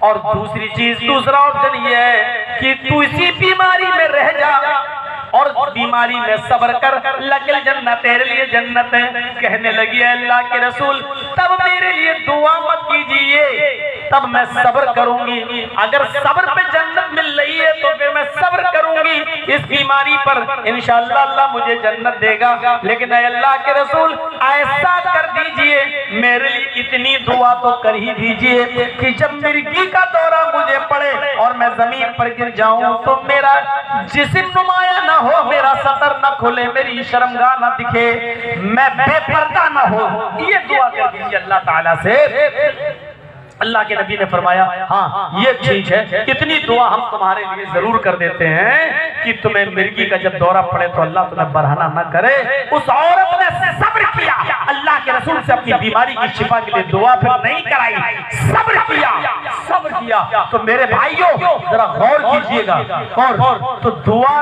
और दूसरी चीज, दूसरा ऑप्शन ये है कि तू इसी बीमारी में रह जा और बीमारी में सब्र कर, लकिल जन्नत, तेरे लिए जन्नत है। कहने लगी, अल्लाह के रसूल तब मेरे लिए दुआ मत कीजिए, तब मैं सब्र करूंगी। अगर सब्र पे जन्नत मिल रही है तो फिर मैं सब्र करूंगी इस बीमारी पर, इंशाअल्लाह अल्लाह मुझे जन्नत देगा। लेकिन अल्लाह के रसूल ऐसा कर दीजिए, मेरे लिए इतनी दुआ तो कर ही दीजिए कि जब मिर्गी का दौरा मुझे पड़े और मैं जमीन पर गिर जाऊं तो मेरा जिस्म नुमाया ना हो, मेरा सतर न खुले, मेरी शर्मगाह न दिखे, मैं बेपर्दा न हो। ये दुआ कर दीजिए अल्लाह ताला से। अल्लाह के नबी ने फरमाया, हाँ ये ठीक है, इतनी दुआ हम तुम्हारे लिए जरूर कर देते हैं कि तुम्हें मिर्गी का जब दौरा पड़े तो अल्लाह तुम्हें बरहना न करे। उस औरत ने सब्र किया, अल्लाह के रसूल से अपनी बीमारी की शिफा के लिए दुआ फिर नहीं कराई, सब्र किया। तो मेरे भाइयों जरा गौर कीजिएगा, गौर। तो दुआ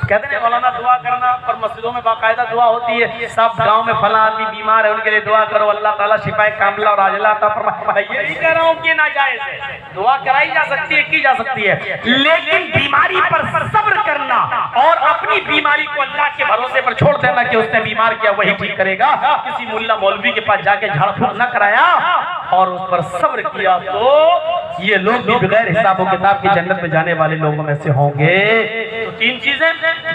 कहते हैं मौलाना दुआ करना, और मस्जिदों में बाकायदा दुआ होती है, सब गांव में फला आदमी बीमार है उनके लिए दुआ करो, अल्लाह ताला शिफाए कामिला और आजिला अता फरमाए। ये नहीं कह रहा हूँ कि नाजायज है, दुआ कराई जा सकती है, की जा सकती है, लेकिन बीमारी पर सब्र करना और अपनी बीमारी को अल्लाह के भरोसे पर छोड़ देना कि उसने बीमार किया वही ठीक करेगा। किसी मुल्ला मौलवी के पास जाके झाड़ फूक न कराया और उस पर सब्र किया तो ये लोग भी बगैर हिसाब किताब की जन्नत में जाने वाले लोगों में से होंगे। तो तीन चीजें,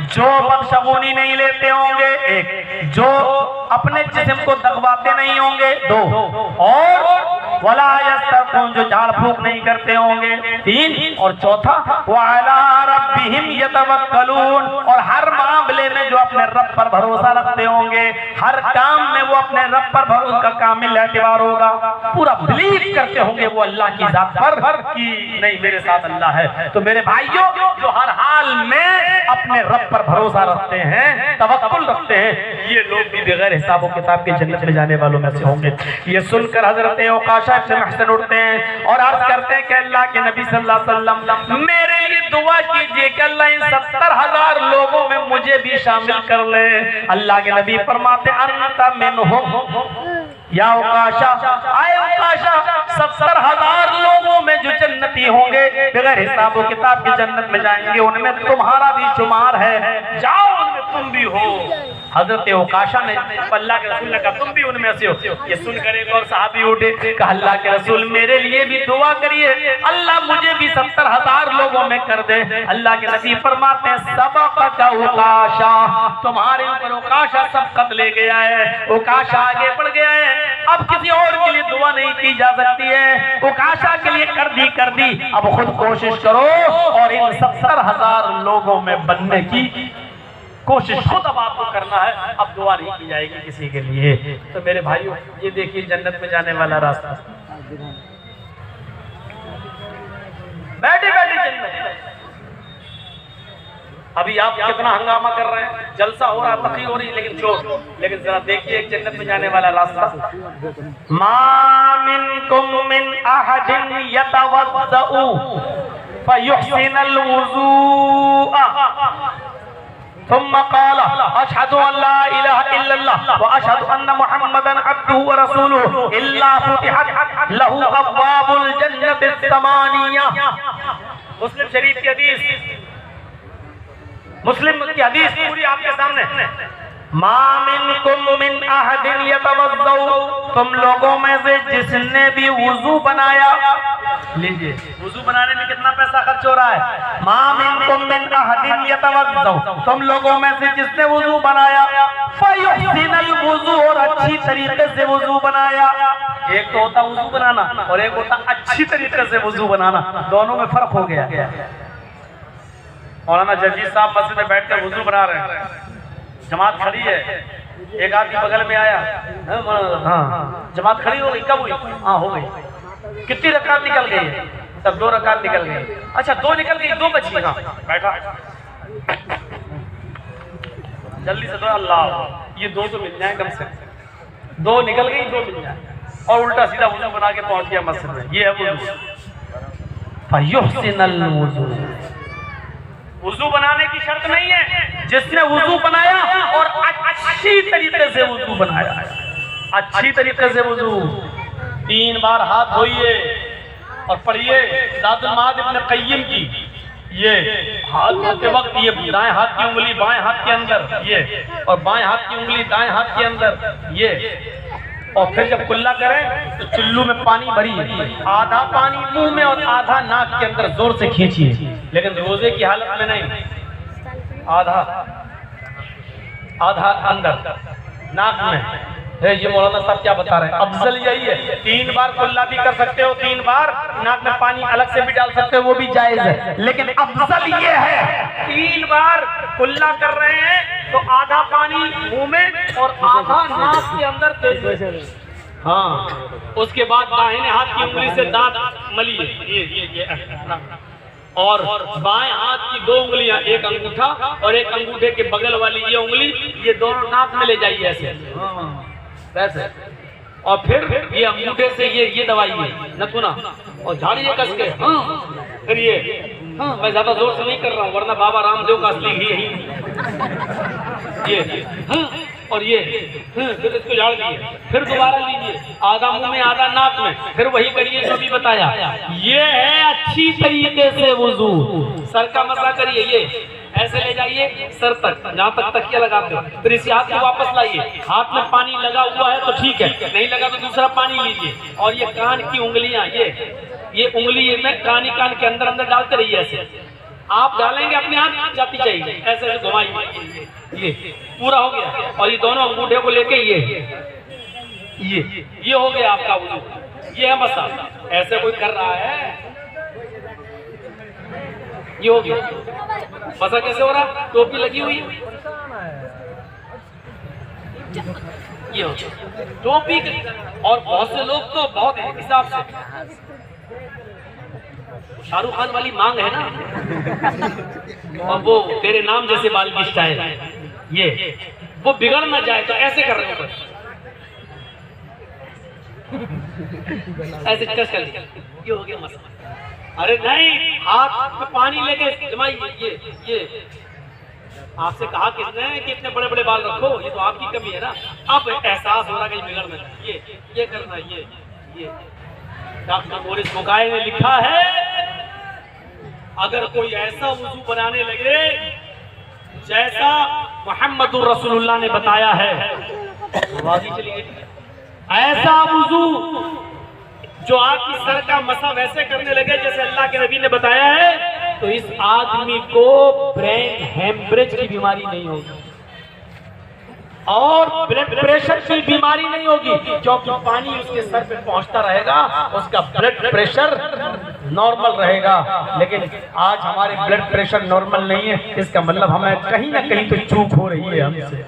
जो बदशगुनी नहीं लेते होंगे, एक, जो अपने जिस्म को दगवाते नहीं होंगे, दो, और वला यस्तरकुन, जो झाड़ फूक नहीं करते होंगे, तीन, और चौथा वअला रब्बिहिम यतवक्कलून, और हर मामले में जो अपने रब पर भरोसा रखते होंगे, हर काम में वो अपने रब पर भरोसा का कामिल एतबार होगा, पूरा बिलीव करते होंगे वो अल्लाह की जात पर कि नहीं मेरे साथ अल्लाह है। तो मेरे भाइयों जो हर हाल में अपने रब पर भरोसा रखते हैं, तवक्कुल रखते हैं, ये लोग भी बगैर हिसाब किताब के जन्नत में जाने वालों में से होंगे। ये सुनकर हजरत औकाशा इब्न महसन उठते हैं और अर्ज करते हैं कि अल्लाह के नबी सल्लल्लाहु अलैहि वसल्लम मेरे लिए दुआ कीजिए कि अल्लाह इन 70,000 लोगों में मुझे भी शामिल कर ले। अल्लाह के नबी फरमाते अन्ता मिनहुम या औकाशा, आए औकाशा 70,000 लोगों में जो जन्नती होंगे बगैर हिसाब किताब के जन्नत में जाएंगे, उनमें तुम्हारा भी शुमार है, जाओ उनमें तुम भी हो। हजरत औकाशा ने अल्लाह के रसूल ने कहा तुम भी उनमें से हो। ये सुनकर एक और सहाबी उठे, कहा अल्लाह के रसूल मेरे लिए भी दुआ करिए, अल्लाह मुझे भी 70,000 लोगों में कर दे। अल्लाह के नबी फरमाते हैं सबक़का औकाशा, तुम्हारे ऊपर औकाशा सबकत ले गया है, औकाशा आगे बढ़ गया है, अब किसी और के लिए दुआ नहीं की जा सकती है, औकाशा के लिए कर दी, अब खुद कोशिश करो और इन 70,000 लोगों में बनने की कोशिश खुद अब आपको करना है, अब दुआ नहीं की जाएगी किसी के लिए। तो मेरे भाइयों, ये देखिए जन्नत में जाने वाला रास्ता, बैठे बैठे जन्नत। अभी आप कितना हंगामा कर रहे हैं, जलसा हो रहा, तकरीर हो रही, लेकिन चोट। लेकिन जरा देखिए एक जन्नत में जाने वाला रास्ता। मा मिनकुम मिन अहदिन यतवद्दउ फयुहसिनुल वुज़ूअ थुम्मा क़ाला अशहदु अल्ला इलाहा इल्लल्लाह व अशहदु अन्ना मुहम्मदन अब्दुहु व रसूलुहु इल्ला फुतिहत लहु अब्वाबुल जन्नतिस समानिया। मुस्लिम शरीफ की हदीस, मुस्लिम की हदीस पूरी आपके सामने। मा मिनकुम मिन अहदिन यतवद्दउ, तुम लोगों में से जिसने भी वुजू बनाया, लीजिए वुजू बनाने में कितना पैसा खर्च हो रहा है। मा मिनकुम मिन अहदिन यतवद्दउ, तुम लोगों में से जिसने वुजू बनाया, फयुहसिनुल वुजू, और अच्छी तरीके से वुजू बनाया। एक तो होता वुजू बनाना और एक होता अच्छी तरीके से वुजू बनाना, दोनों में फर्क हो गया। मौलाना जजीर साहब मस्जिद में बैठ कर वुजू बना रहे हैं, जमात खड़ी है, एक आदमी बगल में आया, हाँ जमात खड़ी हो गई, कब हुई? हाँ हो गई। कितनी रकात निकल गई है? सब 2 रकात निकल गई। अच्छा 2 निकल गई, 2 बची। हाँ बैठा, जल्दी से दो, अल्लाह ये 2 तो मिल जाए कम से कम। 2 निकल गई, 2 मिल जाए, और उल्टा सीधा वुजू बना के पहुंच गया मस्जिद में। ये है वुजू। फयुहसिनुल वुजू, वुजू बनाने की शर्त नहीं है, जिसने वुजू बनाया और अच्छी तरीके से वुजू बनाया, अच्छी तरीके से वुजू। 3 बार हाथ धोइए और पढ़िए ज़ादुल माद इब्न क़य्यिम की। ये हाथ धोते वक्त ये दाएं हाथ की उंगली बाएं हाथ के अंदर, ये, और बाएं हाथ की उंगली दाएं हाथ के अंदर, ये, और फिर जब कुल्ला करें तो चुल्लू में पानी भरिए, आधा पानी मुंह में और आधा नाक के अंदर जोर से खींचिए, लेकिन रोजे की हालत में नहीं, आधा आधा अंदर नाक में। ये मौलाना साहब क्या बता रहे हैं? अफजल यही है। 3 बार कुल्ला भी कर सकते हो, 3 बार नाक में पानी अलग से भी डाल सकते हो, वो भी जायज है, लेकिन अफजल ये है 3 बार कुल्ला कर रहे हैं तो आधा पानी मुंह में और आधा नाक के अंदर। हाँ, उसके बाद दाहिने हाथ की उंगली से दांत मलिए, ये और बाएं हाथ की 2 उंगलियां, एक अंगूठा और एक अंगूठे के बगल वाली ये उंगली, ये दोनों नाक में ले जाइए ऐसे वैसे, और फिर ये अंगूठे से ये दबाइए नथुना और झाड़िए कस के। हाँ फिर ये, हाँ मैं ज्यादा जोर से नहीं कर रहा हूँ वरना बाबा रामदेव का असली घी यही, ये हाँ, और ये फिर इसको झाड़ दिए, फिर दोबारा लीजिए, आधा मुंह में आधा नाक में, फिर वही करिए जो भी बताया। ये है अच्छी तरीके से वुजू। सर का मसा करिए, ये ऐसे ले जाइए सर तक, जहाँ तक तकिया लगाते हो, फिर इसी हाथ को वापस लाइए। हाथ में पानी लगा हुआ है तो ठीक है, नहीं लगा तो दूसरा पानी लीजिए, और ये कान की उंगलियां, ये उंगली में कान के अंदर अंदर डालते रहिए। ऐसे आप डालेंगे अपने हाथ जाती चाहिए, ऐसे ऐसे घुमाइए, ये पूरा हो गया। और ये दोनों अंगूठे को लेके ये हो गया आपका वुजू। ये है मसा, ऐसे कोई कर रहा है, ये हो गया मसा। कैसे हो रहा? टोपी लगी हुई है, ये हो गया टोपी। और बहुत से लोग तो बहुत हिसाब से, शाहरुख खान वाली मांग है ना, और वो तेरे नाम जैसे बाल की स्टाइल, ये वो बिगड़ ना जाए तो ऐसे कर रहे हो, ऐसे टच कर लिया, ये हो गया मसा। अरे नहीं, हाथ में पानी लेके जमाइए। ये आपसे कहा किसने कि इतने बड़े बड़े बाल रखो, ये तो आपकी कमी है ना। अब एहसास हो रहा है कि बिगड़ में, ये करना, ये डॉक्टर बोरिस बुकाय ने लिखा है, अगर कोई ऐसा वुजू बनाने लगे जैसा मुहम्मदुर रसूलुल्लाह ने बताया है, ऐसा वुजू जो आपकी सर का मसा वैसे करने लगे जैसे अल्लाह के नबी ने बताया है, तो इस आदमी को ब्रेन हेमरेज की बीमारी नहीं होगी और ब्लड प्रेशर की बीमारी नहीं होगी, क्योंकि पानी उसके सर पे पहुंचता रहेगा, उसका ब्लड प्रेशर नॉर्मल रहेगा, लेकिन आज हमारे ब्लड प्रेशर नॉर्मल नहीं है, इसका मतलब हमें कहीं ना कहीं तो चूक हो रही है हमसे।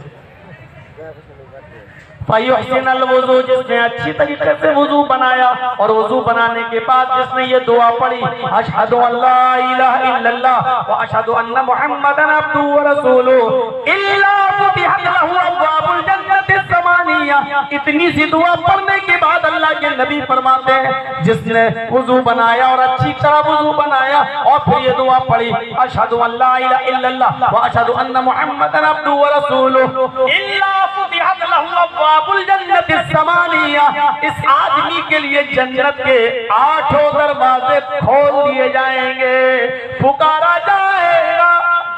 वुज़ू, जिसने अच्छी तरीके से वुज़ू बनाया और वुज़ू बनाने के बाद जिसने ये दुआ पढ़ी, अशहदु अल्ला इलाहा इल्लल्लाह व अशहदु अन्ना मुहम्मदन अब्दुहु व रसूलुहु इल्ला फुतिहत लहु अब्वाबुल जन्नति समानिया। इतनी सी दुआ पढ़ने के बाद अल्लाह के नबी फरमाते हैं, जिसने वुज़ू बनाया और अच्छी तरह वुज़ू बनाया और फिर ये दुआ पढ़ी, अशहदु अल्ला इलाहा इल्लल्लाह व अशहदु अन्ना मुहम्मदन अब्दुहु व रसूलुहु इल्ला फुतिहत लहु अब्वाबुल जन्नति समानिया। इस आदमी के लिए जन्नत के 8 दरवाजे खोल दिए जाएंगे, पुकारा जाएगा।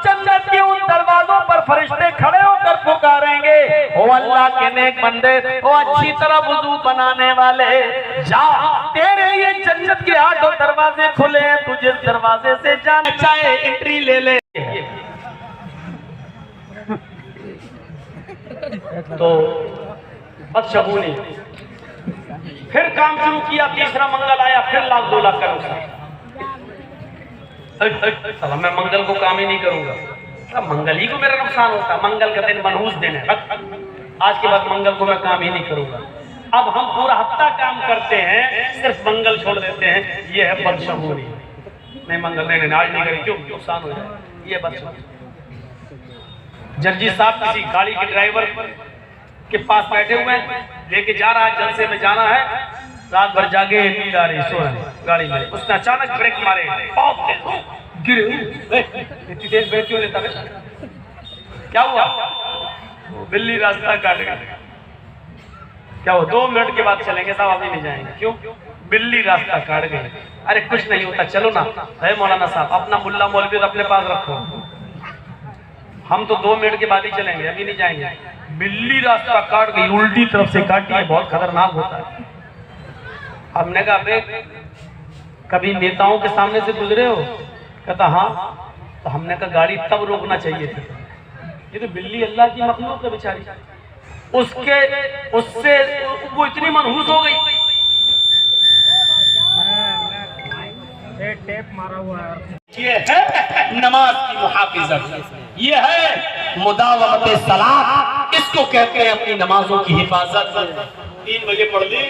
जन्नत के उन दरवाजों पर फरिश्ते खड़े होकर पुकारेंगे, ओ अल्लाह के नेक बंदे, ओ अच्छी तरह वुज़ू बनाने वाले, जा, तेरे लिए जन्नत के 8 दरवाजे खुले हैं, तू जिस दरवाजे से जाना चाहे एंट्री ले ले। तो बदशगुनी, फिर काम शुरू किया, तीसरा मंगल आया, फिर 1 लाख 2 लाख का नुकसान। मैं मंगल को काम ही नहीं करूंगा, मंगल ही को मेरा नुकसान होता, मंगल का दिन मनहूस दिन है, आज के बाद मंगल को मैं काम ही नहीं करूंगा। अब हम पूरा हफ्ता काम करते हैं, सिर्फ मंगल छोड़ देते हैं, ये है बदशगुनी। नहीं मंगल नहीं, आज नहीं करें, क्यों नुकसान हो जाए, ये बदशगुनी। जर्जी साहब किसी गाड़ी के ड्राइवर के पास बैठे हुए हैं, लेके जा रहा है, जलसे में जाना है, रात भर जागे, नींद आ रही, सो रहे गाड़ी में, उसने अचानक ब्रेक मारे, गिरे। इतनी तेज ब्रेक क्यों लेता है? क्या हुआ? बिल्ली रास्ता काट गई। क्या हुआ? 2 मिनट के बाद चलेंगे साहब, अभी नहीं जाएंगे। क्यों? बिल्ली रास्ता काट गई। अरे कुछ नहीं होता, चलो ना। है मौलाना साहब, अपना मुल्ला मौलवी अपने पास रखो, हम तो 2 मिनट के बाद ही चलेंगे, अभी नहीं जाएंगे। बिल्ली रास्ता काट गई, उल्टी तरफ से काटी है, बहुत खतरनाक होता है। हमने कहा बे, कभी नेताओं के सामने से गुजरे हो? कहता हाँ। तो हमने कहा गाड़ी तब रोकना चाहिए थी, ये तो बिल्ली अल्लाह की मखलूक है बेचारी, उससे वो इतनी मनहूस हो गई। टेप मारा हुआ है। ये है नमाज की मुहाफिजत, ये है मुदावमत सलात, इसको कहते हैं अपनी नमाजों की हिफाजत। 3 बजे पढ़ ली,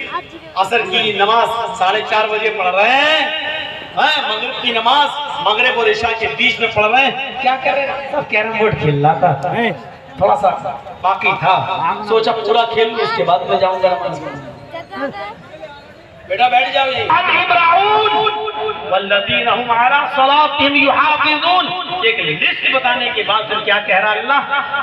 असर की नमाज 4:30 बजे पढ़ रहे हैं, मगरिब की नमाज मगरिब और इशा के बीच में पढ़ रहे हैं। क्या कर रहे हैं? सब कैरम बोर्ड खेल रहा था, थोड़ा सा बाकी था, सोचा पूरा खेल लूं, उसके बाद में जाऊंगा नमाज में। बेटा बैठ जाओ। एक लिस्ट बताने के बाद फिर क्या कह रहा अल्लाह,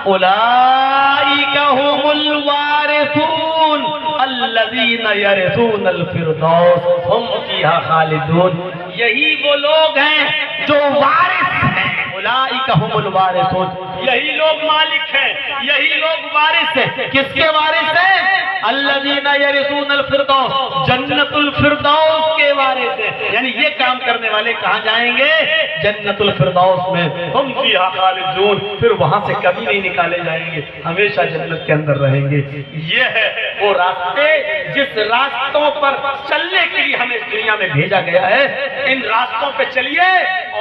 उलाइका हुमुल वारिसून अल्लज़ीना यरिसूनल फिरदौस हुम फीहा खालिदून। यही वो लोग हैं जो वारिस हैं, उलाइका हुमुल वारिसून, यही लोग मालिक हैं, यही लोग वारिस हैं। किसके वारिस हैं? अल्लज़ीना यरिसूनल फिरदौस, जन्नतुल फिरदौस के वारिस हैं। यानी ये काम करने वाले कहाँ जाएंगे? जन्नतुल फिरदौस में, हम फीहा खालिदून, फिर वहां से कभी नहीं निकाले जाएंगे, हमेशा जन्नत के अंदर रहेंगे। ये है वो रास्ते जिस रास्तों पर चलने के लिए हमें इस दुनिया में भेजा गया है। इन रास्तों पे चलिए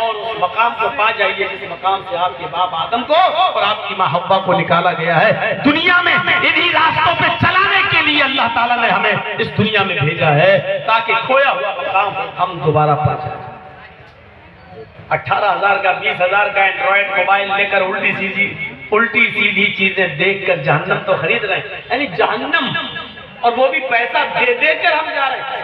और उस मकाम को पा जाइए जिस मकाम से आपके बाप आदम को और आपकी माँ हव्वा को निकाला गया है। दुनिया में इन्हीं रास्तों पे चलाने के लिए अल्लाह ताला ने हमें इस दुनिया में भेजा है, ताकि खोया हुआ मकाम हम दोबारा पा जाए। 18,000 का 20,000 का एंड्रॉइड मोबाइल लेकर उल्टी सीधी चीजें देखकर जहन्नम तो खरीद रहे हैं, यानी जहन्नम, और वो भी पैसा दे देकर हम जा रहे हैं,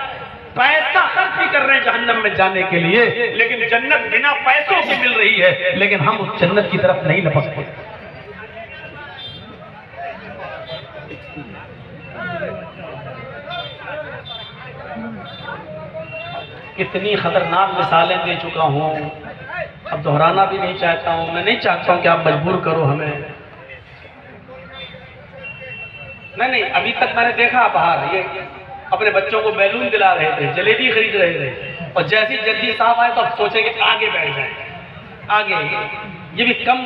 पैसा खर्च भी कर रहे हैं जहन्नम में जाने के लिए, लेकिन जन्नत बिना पैसों की मिल रही है, लेकिन हम उस जन्नत की तरफ नहीं लपकते। कितनी खतरनाक मिसालें दे चुका हूँ, अब दोहराना भी नहीं चाहता हूँ। मैं नहीं चाहता हूँ कि आप मजबूर करो हमें। नहीं, अभी तक मैंने देखा बाहर ये अपने बच्चों को बैलून दिला रहे थे, जलेबी खरीद रहे थे, और जैसे ही जल्दी साहब आए तो अब सोचेंगे आगे बैठ जाए, आगे। ये भी कम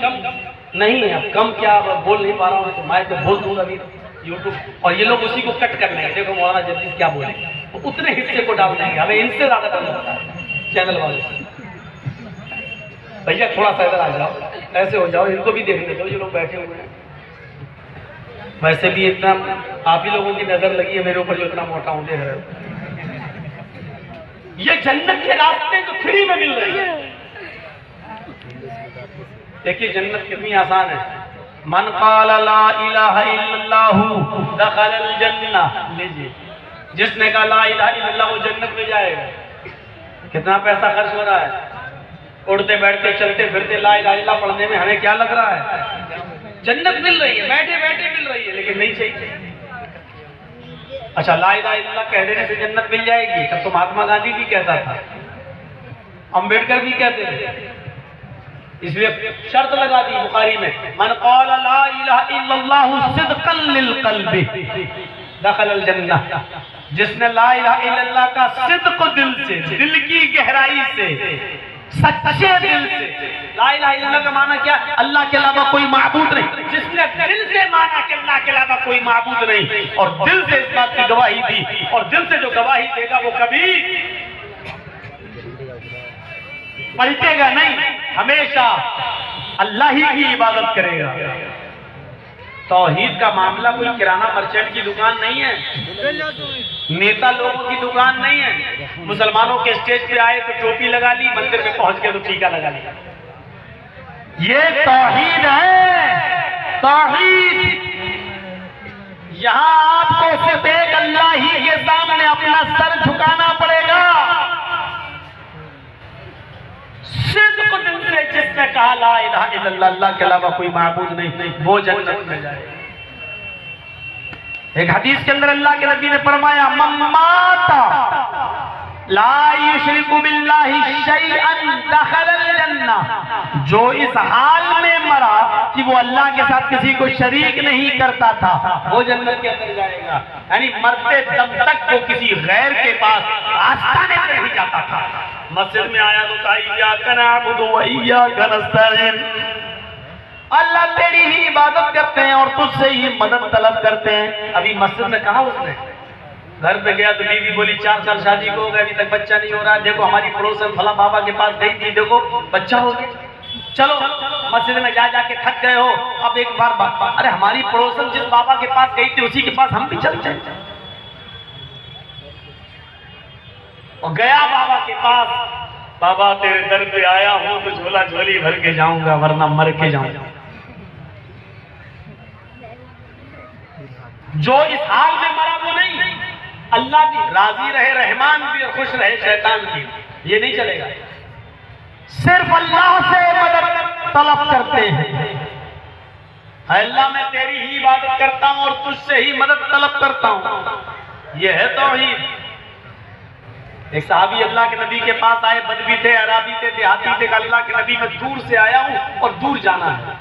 नहीं है, अब कम क्या बोल नहीं पा रहा हूँ, तो मैं तो बोल दूंगा अभी यूट्यूब, और ये लोग उसी को कट कर लेंगे। देखो मौलाना जल्दी क्या बोलेंगे, तो उतने हिस्से को डाल देंगे, हमें इनसे ज्यादा करना होता है। चैनल वाले, भैया थोड़ा सा इधर आ जाओ, ऐसे हो जाओ, इनको भी देखने दो, ये लोग बैठे हुए हैं। वैसे भी इतना आप ही लोगों की नजर लगी है मेरे ऊपर, जो इतना मोटा हूं, देख रहे हो। ये जन्नत के रास्ते जो फ्री में मिल रही है। देखिए जन्नत कितनी आसान है। मन क़ाला ला इलाहा इल्लल्लाहु दखलल जन्नह, लीजिए, जिसने कहा ला इलाहा इल्लल्लाह वो जन्नत में जाएगा। कितना पैसा खर्च हो रहा है, उड़ते बैठते चलते फिरते ला इलाहा इल्लल्लाह पढ़ने में हमें क्या लग रहा है? जन्नत मिल रही है, बैठे बैठे मिल रही है, लेकिन नहीं चाहिए। अच्छा, ला इलाहा इल्लल्लाह कह देने से जन्नत मिल जाएगी? तब तो महात्मा गांधी भी कहता था, अंबेडकर भी कहते थे। इसलिए शर्त लगा दी बुखारी में, मन क़ाला ला इलाहा इल्लल्लाहु सिद्क़न लिल क़ल्बि दखलल जन्नह, जिसने ला इलाहा इल्लल्लाह का सिद्क़ दिल से, दिल की गहराई से, सच्चे दिल से, ला इलाहा इल्लल्लाह का माना क्या? अल्लाह के अलावा कोई माबूद नहीं। जिसने दिल से माना कि अल्लाह के अलावा कोई माबूद नहीं और दिल से इस बात की गवाही दी, और दिल से जो गवाही देगा वो कभी पलटेगा नहीं, हमेशा अल्लाह ही की इबादत करेगा। तौहीद का मामला कोई किराना मर्चेंट की दुकान नहीं है, नेता लोगों की दुकान नहीं है। मुसलमानों के स्टेज पे आए तो टोपी लगा ली, मंदिर में पहुंच के तो टीका लगा लिया। ये तौहीद है, तौहीद। यहां आपको सिर्फ एक अल्लाह ही के सामने अपना सर झुकाना पड़ेगा। सिद्क़ दिल से जिसने कहा ला इलाहा इल्लल्लाह, अल्लाह के अलावा कोई माबूद नहीं, वो जन्नत में जाएगा। एक हदीस के अंदर अल्लाह के नबी ने फरमाया, मन माता ला युशरिकु बिल्लाहि शैअन दखलल जन्नह, जो इस हाल में मरा कि वो अल्लाह के साथ किसी को शरीक नहीं करता था, वो जन्नत के अंदर जाएगा। यानी मरते दम तक वो किसी गैर के पास आस्ताने पे नहीं जाता था। मस्जिद में आया तो कहा इय्याका नअबुदु व इय्याका नस्तईन, अल्लाह तेरी ही इबादत करते हैं और तुझसे ही मदद तलब करते हैं। अभी मस्जिद में कहा उसने, घर पे गया तो बीवी बोली 4 साल शादी को हो गए, अभी तक बच्चा नहीं हो रहा। देखो हमारी पड़ोसन फला बाबा के पास गई थी, देखो बच्चा हो गया। चलो मस्जिद में जा जाके थक गए हो, अब एक बार अरे हमारी पड़ोसन जिस बाबा के पास गई थी उसी के पास हम भी चलते हैं। और गया बाबा के पास, बाबा तेरे दर पे आया हूं तो झोला झोली भर के जाऊंगा वरना मर के जाऊंगा। जो इस हाल में मरा वो नहीं, अल्लाह भी राजी रहे, रहमान भी और खुश रहे शैतान भी, ये नहीं चलेगा। सिर्फ अल्लाह से मदद तलब करते हैं, अल्लाह मैं तेरी ही इबादत करता हूं और तुझसे ही मदद तलब करता हूं, ये है तौहीद। एक साहबी अल्लाह के नबी के पास आए, बदवी थे, अराबी थे, देहाती थे। अल्लाह के नबी मैं दूर से आया हूं और दूर जाना है,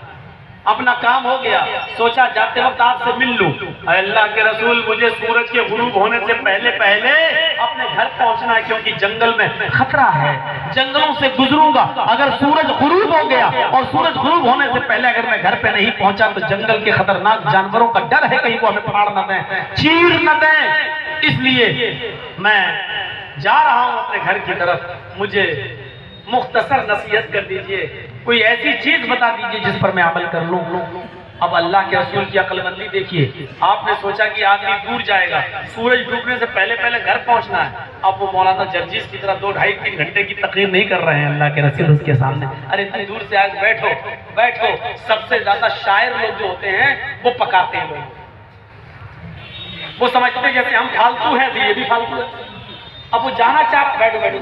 अपना काम हो गया, सोचा जाते वक्त आपसे मिल लूं। अल्लाह के रसूल मुझे सूरज के गुरूब होने से पहले पहले अपने घर पहुंचना है, क्योंकि जंगल में खतरा है, जंगलों से गुजरूंगा। अगर सूरज गुरूब हो गया और सूरज गुरूब होने से पहले अगर मैं घर पे नहीं पहुंचा तो जंगल के खतरनाक जानवरों का डर है, कहीं वो हमें फाड़ न दें, चीर न दें। इसलिए मैं जा रहा हूं अपने घर की तरफ, मुझे मुख्तसर नसीहत कर दीजिए, कोई ऐसी चीज बता दीजिए जिस पर मैं अमल कर लूं। अब अल्लाह के रसूल की अक्लमंदी देखिए, आपने सोचा कि आदमी दूर जाएगा, सूरज डूबने से पहले पहले घर पहुंचना है। अब वो मौलाना जर्जिस की तरह 2-2.5-3 घंटे की तकरीर नहीं कर रहे हैं अल्लाह के रसूल उसके सामने। अरे इतनी दूर से आज बैठो बैठो, सबसे ज्यादा शायर लोग जो होते हैं वो पकाते हैं लोग, वो समझते हैं जैसे हम फालतू हैं तो ये भी फालतू है। अब वो जाना चाह रहा, बैठो बैठो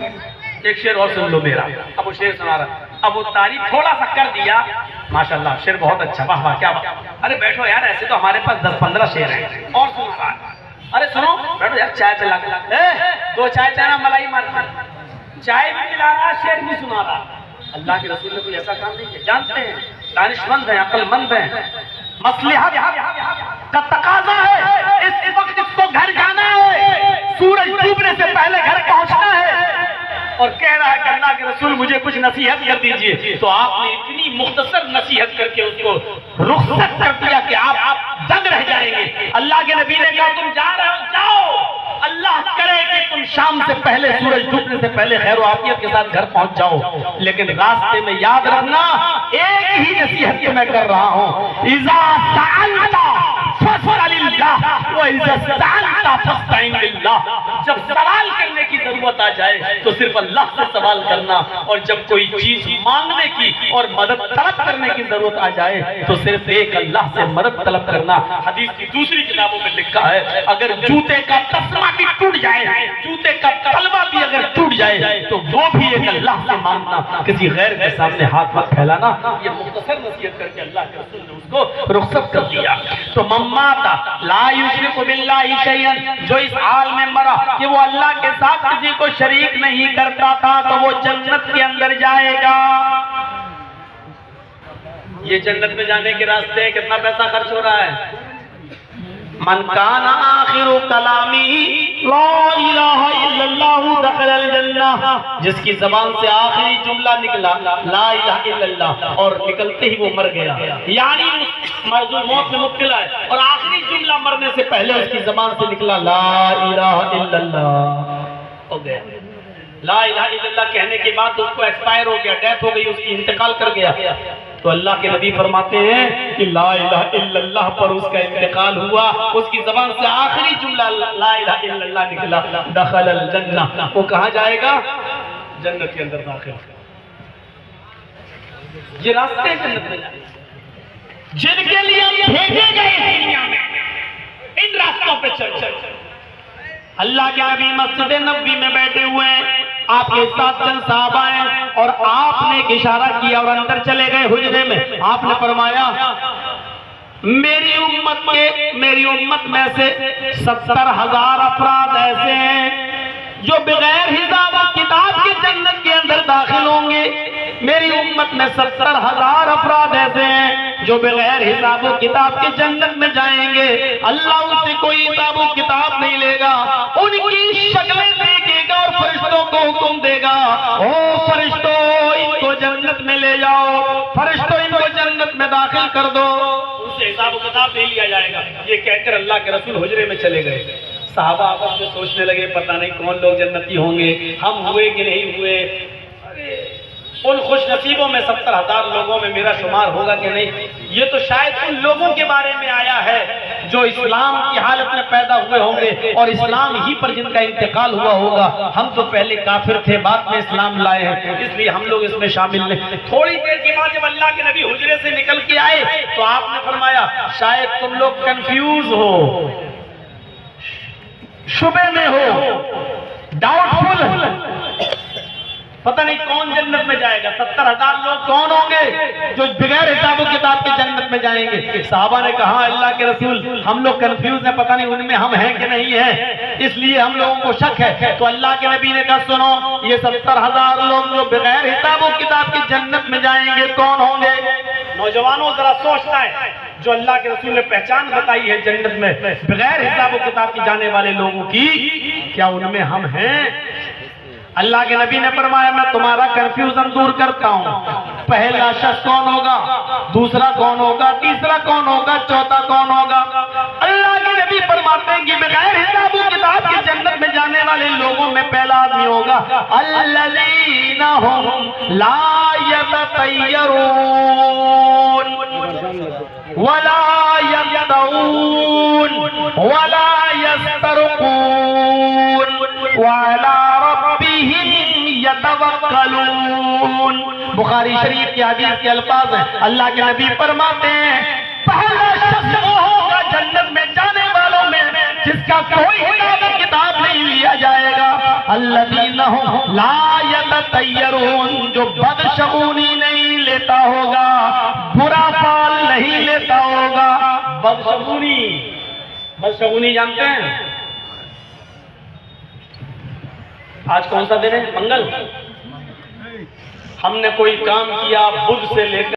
एक शेर और सुन लो मेरा। अब वो शेर सुना रहा, अब वो तारीफ थोड़ा सा कर दिया, माशाल्लाह शेर बहुत अच्छा, वाह वाह क्या बात। अरे बैठो यार, ऐसे तो हमारे पास 10-15 शेर हैं और सुना रहा। अरे सुनो बैठो यार, चाय पिला के 2 चाय चाय ना मलाई मार, चाय भी पिला रहा, शेर भी सुना रहा। अल्लाह के रसूल ने कोई ऐसा काम नहीं किया, जानते हैं दानिशमंद हैं, अक्लमंद हैं, मसलहत का तकाजा है, इस वक्त इसको घर जाना है, सूरज डूबने से पहले घर पहुंचना है, और कह रहा है कि अल्लाह के रसूल मुझे कुछ नसीहत कर दीजिए। तो आपने इतनी मुख्तसर नसीहत करके उसको रुखसत कर दिया कि आप दंग रह जाएंगे। अल्लाह के नबी ने कहा तुम जा रहे हो, जाओ, अल्लाह करे कि तुम शाम से पहले, सूरज डूबने से पहले खैर आफियत के साथ घर पहुंच जाओ, लेकिन रास्ते में याद रखना एक ही नसीहत मैं कर रहा हूं, इज़ा सअलता फस्अलिल्लाह व इज़ा इस्तअनता फस्तईन बिल्लाह। जब सवाल करने की जरूरत आ जाए तो सिर्फ अल्लाह से सवाल करना, और जब कोई चीज मांगने की और मदद तलब करने की जरूरत आ जाए तो सिर्फ एक अल्लाह से मदद तलब करना। हदीस की दूसरी किताबों में लिखा है, अगर जूते का तस्मा भी टूट जाए, जूते का तलवा भी अगर टूट जाए तो वो भी एक अल्लाह से मांगना, किसी गैर के सामने हाथ मत फैलाना। ये मुख्तसर नसीहत करके अल्लाह के रसूल ने उसको रुखसत कर दिया। तो मम्माता ला युशरिकु बिल्लाहि शैअन, जो इस हाल में मरा कि वो अल्लाह के साथ किसी को शरीक नहीं करता था, तो वो जन्नत के अंदर जाएगा। ये जन्नत में जाने के रास्ते कितना पैसा खर्च हो रहा है। मन काना आखिरु कलामी ला इलाहा इल्लल्लाहु दखलल जन्नह, जिसकी जबान से आखिरी जुमला निकला ला इलाहा इल्लल्लाह और निकलते ही वो मर गया, यानी मौत में मुब्तला है और आखिरी जुमला मरने से पहले उसकी जबान से निकला ला इलाहा इल्लल्लाह, हो गया। ला इलाहा इल्लल्लाह कहने के बाद उसको एक्सपायर हो गया, डेथ हो गई, उसकी इंतकाल कर गया। तो अल्लाह के नबी फरमाते हैं कि ला इलाहा इल्लल्लाह पर उसका इंतकाल हुआ, उसकी जबान से आखिरी जुमला ला इलाहा इल्लल्लाह निकला, दखलल जन्नह, वो कहाँ जाएगा? जन्नत के अंदर दाखिल। ये रास्ते जन्नत में जाने जिनके लिए हम भेजे गए दुनिया में, इन रास्तों पे चल। अल्लाह के नबी मस्जिद नबवी में बैठे हुए हैं, आपके साथ चंद साहबा हैं और आपने एक इशारा किया और अंदर चले गए हुजरे में। आपने फरमाया मेरी उम्मत में से 70,000 अफराद ऐसे हैं जो बगैर हिसाब और किताब के जन्नत के अंदर दाखिल होंगे। मेरी उम्मत में 70,000 अफराद ऐसे हैं जो बगैर हिसाब और किताब के जन्नत में जाएंगे। अल्लाह उनसे कोई हिसाब और किताब नहीं लेगा, उनकी शक्लें देखेगा और फरिश्तों को हुक्म देगा, ओ फरिश्तों इनको जन्नत में ले जाओ, फरिश्तों इनको जन्नत में दाखिल कर दो। उनसे हिसाब और किताब नहीं लिया जाएगा। ये कहकर अल्लाह के रसूल हुजरे में चले गए। साहबा आपस में सोचने लगे पता नहीं कौन लोग जन्नती होंगे, हम हुए कि नहीं हुए। उन खुश नसीबों में 70,000 लोगों में मेरा शुमार होगा कि नहीं, ये तो शायद उन लोगों के बारे में आया है जो इस्लाम की हालत में पैदा हुए होंगे और इस्लाम ही पर जिनका इंतकाल हुआ होगा। हम तो पहले काफिर थे, बाद में इस्लाम लाए हैं, इसलिए हम लोग इसमें शामिल नहीं। थोड़ी देर के बाद जब अल्लाह के नबी हुजरे से निकल के आए तो आपने फरमाया शायद तुम लोग कंफ्यूज हो, शुबे में हो, डाउटफुल, पता नहीं कौन जन्नत में जाएगा। 70,000 लोग कौन होंगे जो बगैर हिसाब किताब के जन्नत में जाएंगे? साहबा ने कहा अल्लाह के रसूल हम लोग कंफ्यूज हैं, पता नहीं उनमें हम हैं कि नहीं हैं, इसलिए हम लोगों को शक है। तो अल्लाह के नबी ने कहा सुनो, ये 70,000 लोग जो बगैर हिसाब किताब की जन्नत में जाएंगे कौन होंगे? नौजवानों जरा सोचना है, जो अल्लाह के रसूल ने पहचान बताई है जन्नत में बगैर हिसाब किताब की जाने वाले लोगों की, क्या उनमें हम हैं? अल्लाह के नबी ने फरमाया मैं तुम्हारा कंफ्यूजन दूर करता हूँ। पहला शख्स कौन होगा, दूसरा कौन होगा, तीसरा कौन होगा, चौथा कौन होगा? अल्लाह के नबी फरमाते हैं कि बगैर हिसाब किताब की जन्नत में जाने वाले लोगों में पहला आदमी होगा अल्लज़ीना हुम ला यततय्यरून वला यदऊन वला यस्तरकून वअला रब्बिहिम यतवक्कलून। बुखारी शरीफ की हदीस के अल्फाज हैं। अल्लाह के नबी फरमाते हैं पहला शख्स वो होगा जन्नत में जाने वालों में जिसका कोई हिसाब किताब नहीं लिया जाएगा। अल्लज़ीना हुम ला यततय्यरून, जो बदशगुनी नहीं लेता होगा, बुरा फाल नहीं लेता होगा। बदशगुनी जानते हैं? आज कौन सा दिन है? मंगल। हमने कोई काम किया बुध से लेकर